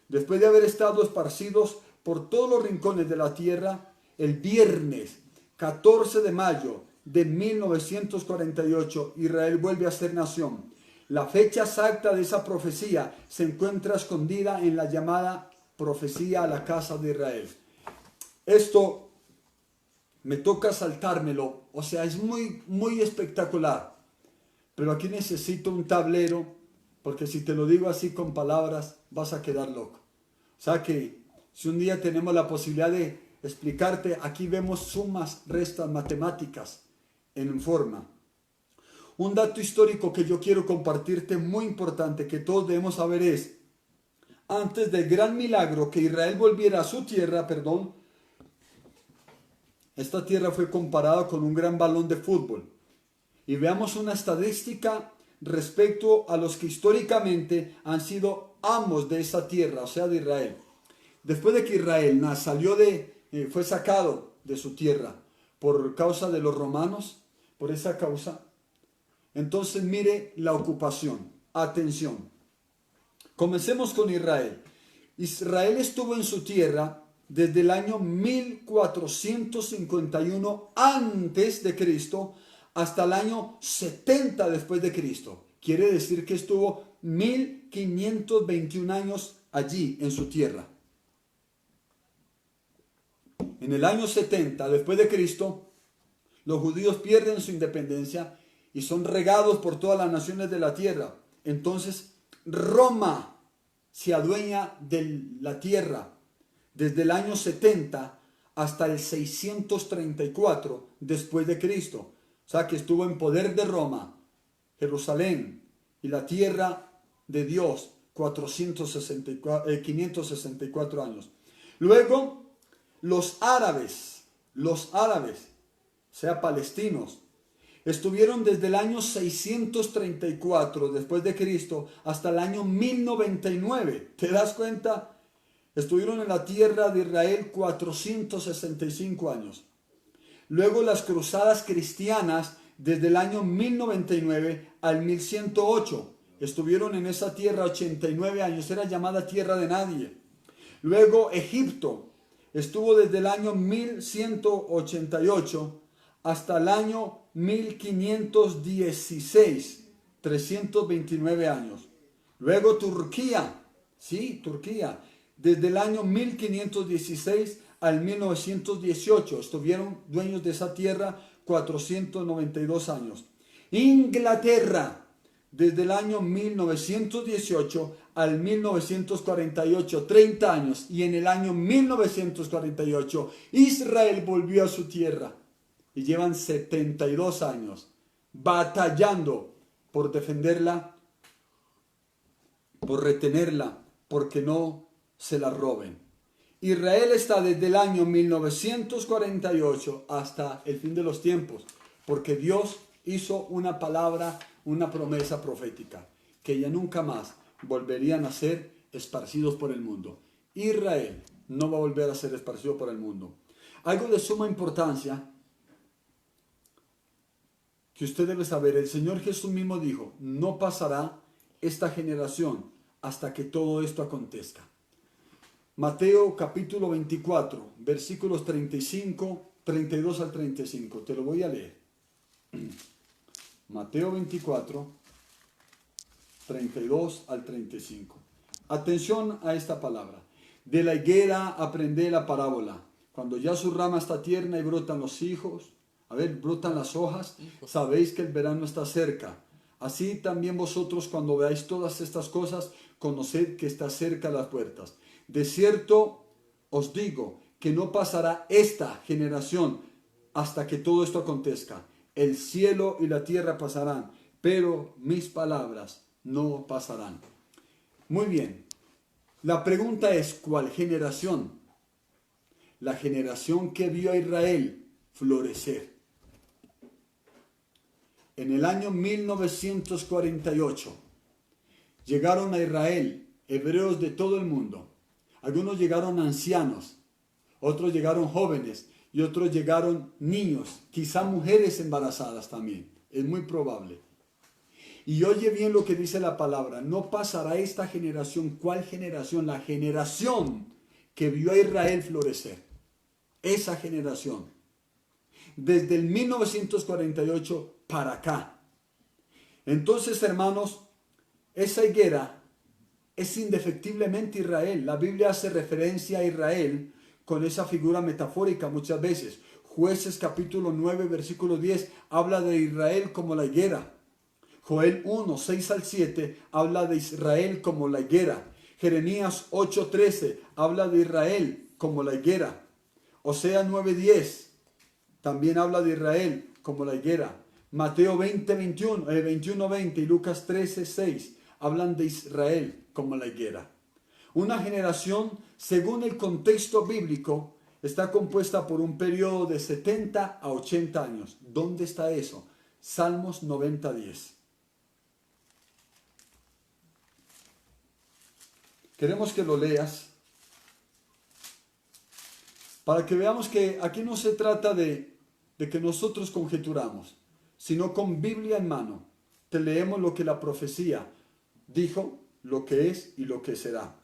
Después de haber estado esparcidos por todos los rincones de la tierra, el viernes 14 de mayo de 1948, Israel vuelve a ser nación. La fecha exacta de esa profecía se encuentra escondida en la llamada profecía a la casa de Israel. Esto me toca saltármelo, o sea, es muy espectacular. Pero aquí necesito un tablero, porque si te lo digo así con palabras, vas a quedar loco. O sea que si un día tenemos la posibilidad de explicarte, aquí vemos sumas, restas, matemáticas en forma. Un dato histórico que yo quiero compartirte muy importante, que todos debemos saber es, antes del gran milagro que Israel volviera a su tierra, esta tierra fue comparada con un gran balón de fútbol. Y veamos una estadística respecto a los que históricamente han sido amos de esa tierra, o sea, de Israel. Después de que Israel fue sacado de su tierra por causa de los romanos, por esa causa, entonces mire la ocupación. Atención. Comencemos con Israel. Israel estuvo en su tierra desde el año 1451 antes de Cristo hasta el año 70 después de Cristo. Quiere decir que estuvo 1521 años allí en su tierra. En el año 70 después de Cristo, los judíos pierden su independencia y son regados por todas las naciones de la tierra. Entonces, Roma se adueña de la tierra desde el año 70 hasta el 634 después de Cristo. O sea que estuvo en poder de Roma, Jerusalén y la tierra de Dios 564 años. Luego, los árabes, o sea, palestinos, estuvieron desde el año 634 después de Cristo hasta el año 1099. ¿Te das cuenta? Estuvieron en la tierra de Israel 465 años. Luego las cruzadas cristianas desde el año 1099 al 1108. Estuvieron en esa tierra 89 años. Era llamada tierra de nadie. Luego Egipto estuvo desde el año 1188 hasta el año 1516. 329 años. Luego Turquía. Sí, Turquía. Desde el año 1516 al 1918 estuvieron dueños de esa tierra 492 años. Inglaterra, desde el año 1918 al 1948, 30 años, y en el año 1948 Israel volvió a su tierra y llevan 72 años batallando por defenderla, por retenerla, porque no se la roben. Israel está desde el año 1948 hasta el fin de los tiempos, porque Dios hizo una palabra, una promesa profética, que ya nunca más volverían a ser esparcidos por el mundo. Israel no va a volver a ser esparcido por el mundo. Algo de suma importancia que usted debe saber, el Señor Jesús mismo dijo, no pasará esta generación hasta que todo esto acontezca. Mateo capítulo 24, versículos 32 al 35, te lo voy a leer. Mateo 24, 32 al 35. Atención a esta palabra. De la higuera aprended la parábola. Cuando ya su rama está tierna y brotan los hijos, brotan las hojas, sabéis que el verano está cerca. Así también vosotros cuando veáis todas estas cosas, conoced que está cerca las puertas. De cierto os digo que no pasará esta generación hasta que todo esto acontezca. El cielo y la tierra pasarán, pero mis palabras no pasarán. Muy bien. La pregunta es, ¿cuál generación? La generación que vio a Israel florecer. En el año 1948 llegaron a Israel hebreos de todo el mundo. Algunos llegaron ancianos, otros llegaron jóvenes y otros llegaron niños, quizá mujeres embarazadas también. Es muy probable. Y oye bien lo que dice la palabra. No pasará esta generación. ¿Cuál generación? La generación que vio a Israel florecer. Esa generación. Desde el 1948 para acá. Entonces, hermanos, esa higuera es indefectiblemente Israel. La Biblia hace referencia a Israel con esa figura metafórica muchas veces. Jueces capítulo 9, versículo 10 habla de Israel como la higuera. Joel 1, 6 al 7 habla de Israel como la higuera. Jeremías 8, 13 habla de Israel como la higuera. Oseas 9, 10 también habla de Israel como la higuera. Mateo 21, 20 y Lucas 13, 6 hablan de Israel como la higuera. Una generación, según el contexto bíblico, está compuesta por un periodo de 70 a 80 años. ¿Dónde está eso? Salmos 90, 10. Queremos que lo leas para que veamos que aquí no se trata de que nosotros conjeturamos, sino con Biblia en mano. Te leemos lo que la profecía dijo, lo que es y lo que será.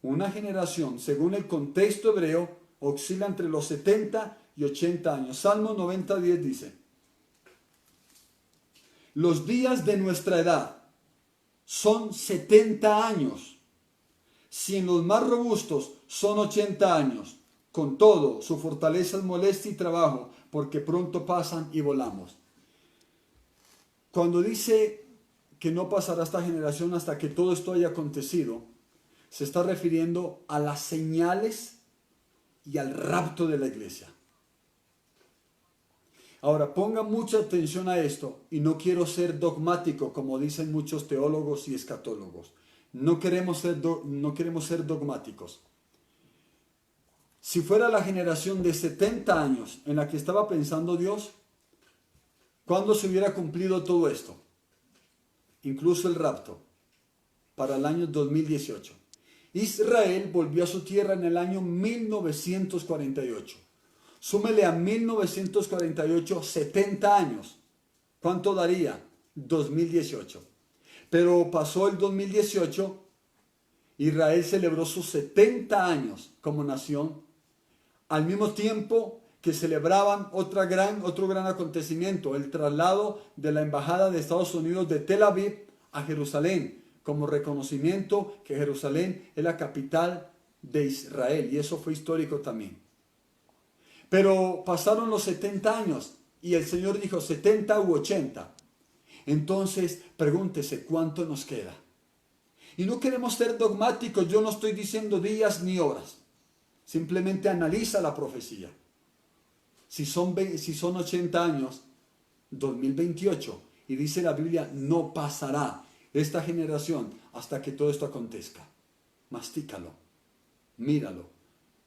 Una generación, según el contexto hebreo, oscila entre los 70 y 80 años. Salmo 90, 10 dice: los días de nuestra edad son 70 años. Si en los más robustos son 80 años, con todo, su fortaleza es molestia y trabajo, porque pronto pasan y volamos. Cuando dice que no pasará esta generación hasta que todo esto haya acontecido, se está refiriendo a las señales y al rapto de la iglesia. Ahora, ponga mucha atención a esto, y no quiero ser dogmático, como dicen muchos teólogos y escatólogos. No queremos ser dogmáticos. Si fuera la generación de 70 años en la que estaba pensando Dios, ¿cuándo se hubiera cumplido todo esto? Incluso el rapto, para el año 2018. Israel volvió a su tierra en el año 1948. Súmele a 1948 70 años. ¿Cuánto daría? 2018. Pero pasó el 2018, Israel celebró sus 70 años como nación, al mismo tiempo que celebraban otro gran acontecimiento, el traslado de la embajada de Estados Unidos de Tel Aviv a Jerusalén, como reconocimiento que Jerusalén es la capital de Israel, y eso fue histórico también. Pero pasaron los 70 años y el Señor dijo 70 u 80. Entonces pregúntese cuánto nos queda. Y no queremos ser dogmáticos, yo no estoy diciendo días ni horas. Simplemente analiza la profecía. Si son 80 años, 2028, y dice la Biblia, no pasará esta generación hasta que todo esto acontezca. Mastícalo, míralo.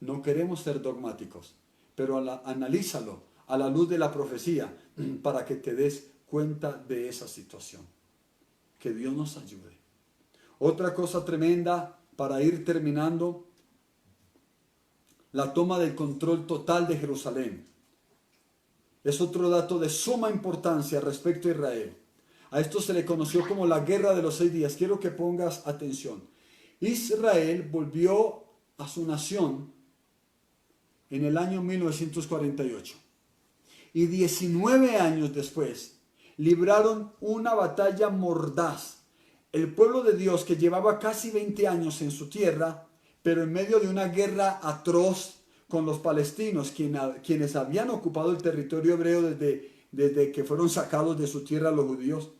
No queremos ser dogmáticos, pero analízalo a la luz de la profecía para que te des cuenta de esa situación. Que Dios nos ayude. Otra cosa tremenda para ir terminando, la toma del control total de Jerusalén. Es otro dato de suma importancia respecto a Israel. A esto se le conoció como la Guerra de los 6 días. Quiero que pongas atención. Israel volvió a su nación en el año 1948. Y 19 años después, libraron una batalla mordaz. El pueblo de Dios, que llevaba casi 20 años en su tierra, pero en medio de una guerra atroz con los palestinos, quienes habían ocupado el territorio hebreo desde que fueron sacados de su tierra los judíos.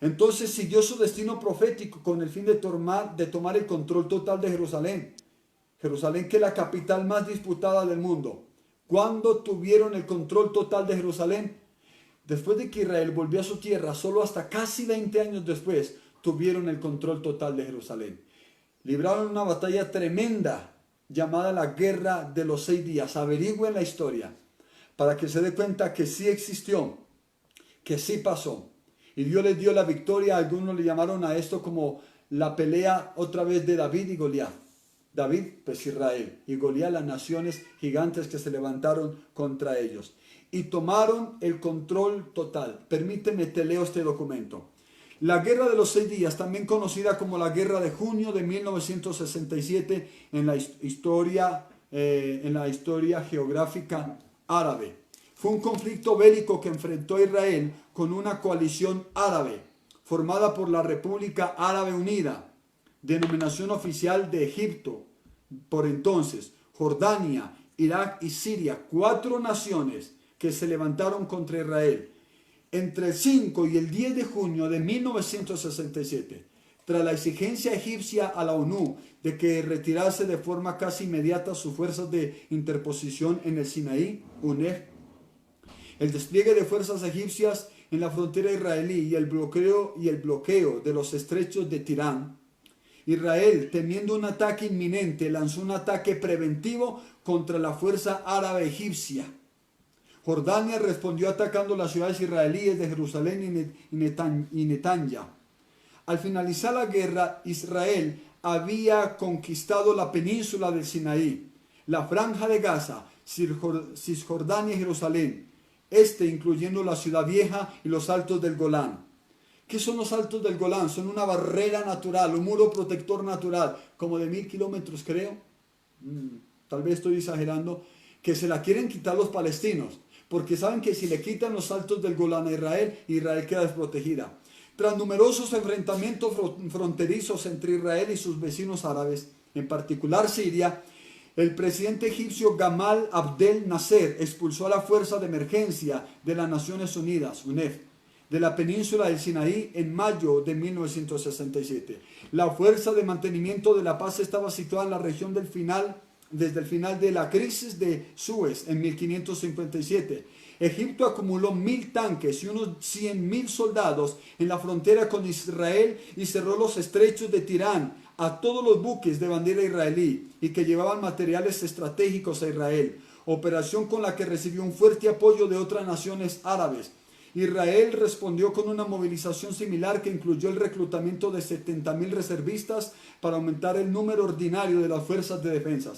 Entonces siguió su destino profético con el fin de tomar el control total de Jerusalén. Jerusalén, que es la capital más disputada del mundo. ¿Cuándo tuvieron el control total de Jerusalén? Después de que Israel volvió a su tierra, solo hasta casi 20 años después, tuvieron el control total de Jerusalén. Libraron una batalla tremenda llamada la Guerra de los 6 días. Averigüen la historia para que se dé cuenta que sí existió, que sí pasó. Y Dios les dio la victoria. Algunos le llamaron a esto como la pelea otra vez de David y Goliat. David, pues Israel, y Goliat, las naciones gigantes que se levantaron contra ellos. Y tomaron el control total. Permíteme, te leo este documento. La Guerra de los 6 días, también conocida como la Guerra de Junio de 1967 en la historia geográfica árabe. Fue un conflicto bélico que enfrentó a Israel con una coalición árabe formada por la República Árabe Unida, denominación oficial de Egipto, por entonces, Jordania, Irak y Siria, 4 naciones que se levantaron contra Israel. Entre el 5 y el 10 de junio de 1967, tras la exigencia egipcia a la ONU de que retirase de forma casi inmediata sus fuerzas de interposición en el Sinaí, UNEF, el despliegue de fuerzas egipcias en la frontera israelí y el bloqueo de los estrechos de Tirán, Israel, temiendo un ataque inminente, lanzó un ataque preventivo contra la fuerza árabe egipcia. Jordania respondió atacando las ciudades israelíes de Jerusalén y Netanya. Al finalizar la guerra, Israel había conquistado la península del Sinaí, la franja de Gaza, Cisjordania y Jerusalén, incluyendo la ciudad vieja y los altos del Golán. ¿Qué son los altos del Golán? Son una barrera natural, un muro protector natural, como de 1000 kilómetros creo, tal vez estoy exagerando, que se la quieren quitar los palestinos, porque saben que si le quitan los altos del Golán a Israel, Israel queda desprotegida. Tras numerosos enfrentamientos fronterizos entre Israel y sus vecinos árabes, en particular Siria, el presidente egipcio Gamal Abdel Nasser expulsó a la Fuerza de Emergencia de las Naciones Unidas, UNEF, de la península del Sinaí en mayo de 1967. La Fuerza de Mantenimiento de la Paz estaba situada en la región desde el final de la crisis de Suez en 1557. Egipto acumuló 1000 tanques y unos 100.000 soldados en la frontera con Israel y cerró los estrechos de Tirán a todos los buques de bandera israelí y que llevaban materiales estratégicos a Israel, operación con la que recibió un fuerte apoyo de otras naciones árabes. Israel respondió con una movilización similar que incluyó el reclutamiento de 70.000 reservistas para aumentar el número ordinario de las fuerzas de defensa.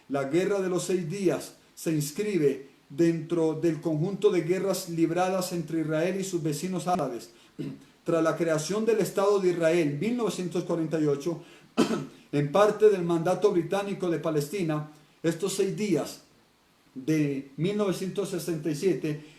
La Guerra de los 6 días se inscribe dentro del conjunto de guerras libradas entre Israel y sus vecinos árabes. Tras la creación del Estado de Israel en 1948, en parte del mandato británico de Palestina, estos 6 días de 1967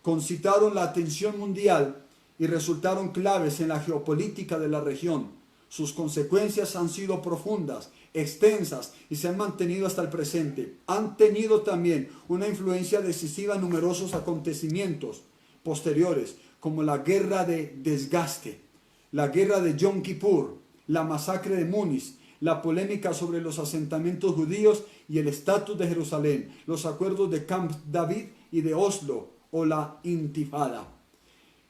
concitaron la atención mundial y resultaron claves en la geopolítica de la región. Sus consecuencias han sido profundas, extensas y se han mantenido hasta el presente. Han tenido también una influencia decisiva en numerosos acontecimientos posteriores, como la Guerra de Desgaste, la Guerra de Yom Kippur, la masacre de Múnich, la polémica sobre los asentamientos judíos y el estatus de Jerusalén, los acuerdos de Camp David y de Oslo o la Intifada.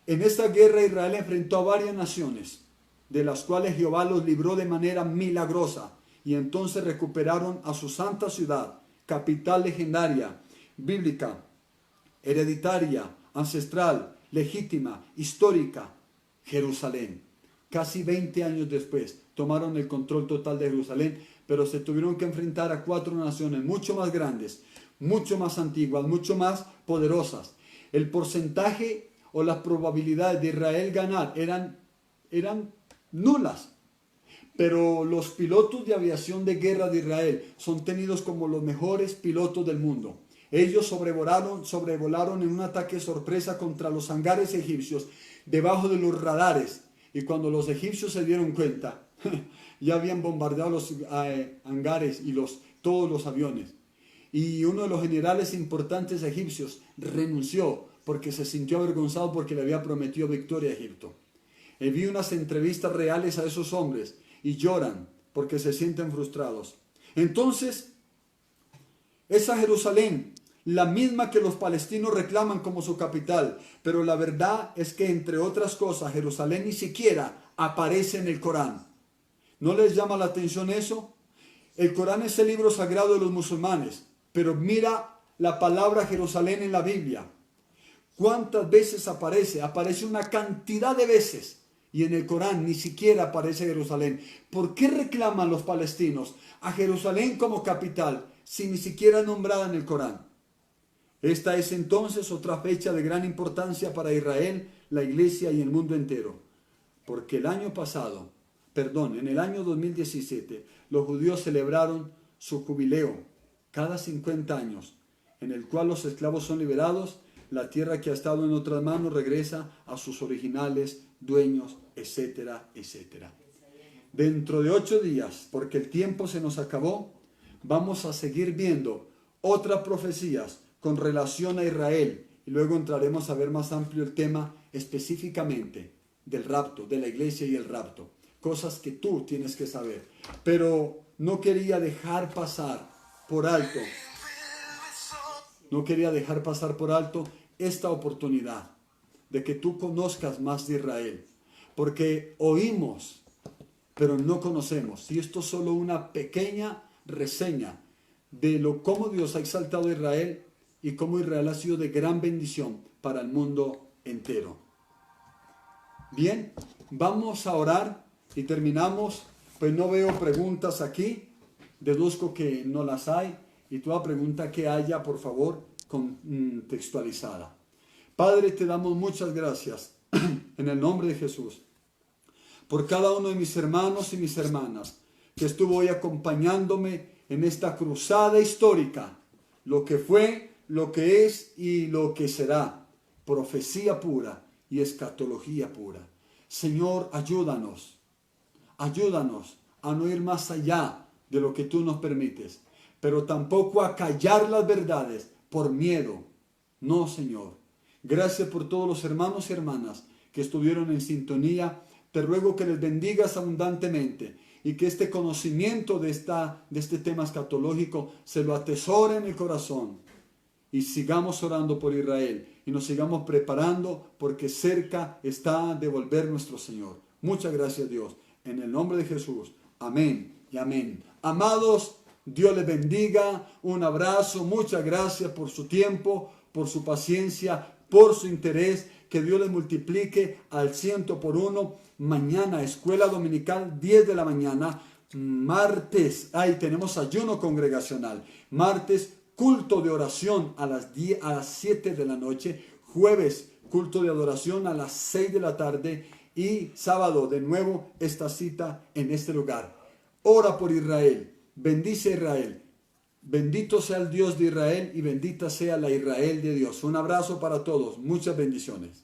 En esta guerra Israel enfrentó a varias naciones, de las cuales Jehová los libró de manera milagrosa, y entonces recuperaron a su santa ciudad, capital legendaria, bíblica, hereditaria, ancestral, legítima, histórica, Jerusalén. Casi 20 años después tomaron el control total de Jerusalén, pero se tuvieron que enfrentar a 4 naciones mucho más grandes, mucho más antiguas, mucho más poderosas. El porcentaje o las probabilidades de Israel ganar eran nulas. Pero los pilotos de aviación de guerra de Israel son tenidos como los mejores pilotos del mundo. Ellos sobrevolaron en un ataque sorpresa contra los hangares egipcios debajo de los radares. Y cuando los egipcios se dieron cuenta, ya habían bombardeado los hangares y todos los aviones. Y uno de los generales importantes egipcios renunció porque se sintió avergonzado porque le había prometido victoria a Egipto. Y vi unas entrevistas reales a esos hombres y lloran porque se sienten frustrados. Entonces, esa Jerusalén, la misma que los palestinos reclaman como su capital, pero la verdad es que, entre otras cosas, Jerusalén ni siquiera aparece en el Corán. ¿No les llama la atención eso? El Corán es el libro sagrado de los musulmanes, pero mira la palabra Jerusalén en la Biblia. ¿Cuántas veces aparece? Aparece una cantidad de veces. Y en el Corán ni siquiera aparece Jerusalén. ¿Por qué reclaman los palestinos a Jerusalén como capital si ni siquiera es nombrada en el Corán? Esta es entonces otra fecha de gran importancia para Israel, la iglesia y el mundo entero. Porque en el año 2017, los judíos celebraron su jubileo cada 50 años, en el cual los esclavos son liberados, la tierra que ha estado en otras manos regresa a sus originales dueños, etcétera, etcétera. Dentro de 8 días, porque el tiempo se nos acabó, vamos a seguir viendo otras profecías con relación a Israel y luego entraremos a ver más amplio el tema específicamente del rapto, de la iglesia y el rapto. Cosas que tú tienes que saber. Pero no quería dejar pasar por alto. No quería dejar pasar por alto esta oportunidad de que tú conozcas más de Israel. Porque oímos, pero no conocemos. Y esto es solo una pequeña reseña de cómo Dios ha exaltado a Israel y cómo Israel ha sido de gran bendición para el mundo entero. Bien, vamos a orar y terminamos. Pues no veo preguntas aquí, deduzco que no las hay, y toda pregunta que haya, por favor, contextualizada. Padre, te damos muchas gracias en el nombre de Jesús por cada uno de mis hermanos y mis hermanas que estuvo hoy acompañándome en esta cruzada histórica, lo que fue, lo que es y lo que será, profecía pura y escatología pura. Señor, ayúdanos a no ir más allá de lo que tú nos permites, pero tampoco a callar las verdades por miedo. No, Señor. Gracias por todos los hermanos y hermanas que estuvieron en sintonía. Te ruego que les bendigas abundantemente y que este conocimiento de este tema escatológico se lo atesore en el corazón. Y sigamos orando por Israel y nos sigamos preparando porque cerca está de volver nuestro Señor. Muchas gracias, Dios. En el nombre de Jesús. Amén y amén. Amados, Dios les bendiga. Un abrazo. Muchas gracias por su tiempo, por su paciencia, por su interés. Que Dios les multiplique al 100 por 1. Mañana, escuela dominical, 10 de la mañana. Martes, ahí tenemos ayuno congregacional. Martes, culto de oración a las 7 de la noche. Jueves, culto de adoración a las 6 de la tarde. Y sábado, de nuevo, esta cita en este lugar. Ora por Israel. Bendice a Israel. Bendito sea el Dios de Israel y bendita sea la Israel de Dios. Un abrazo para todos. Muchas bendiciones.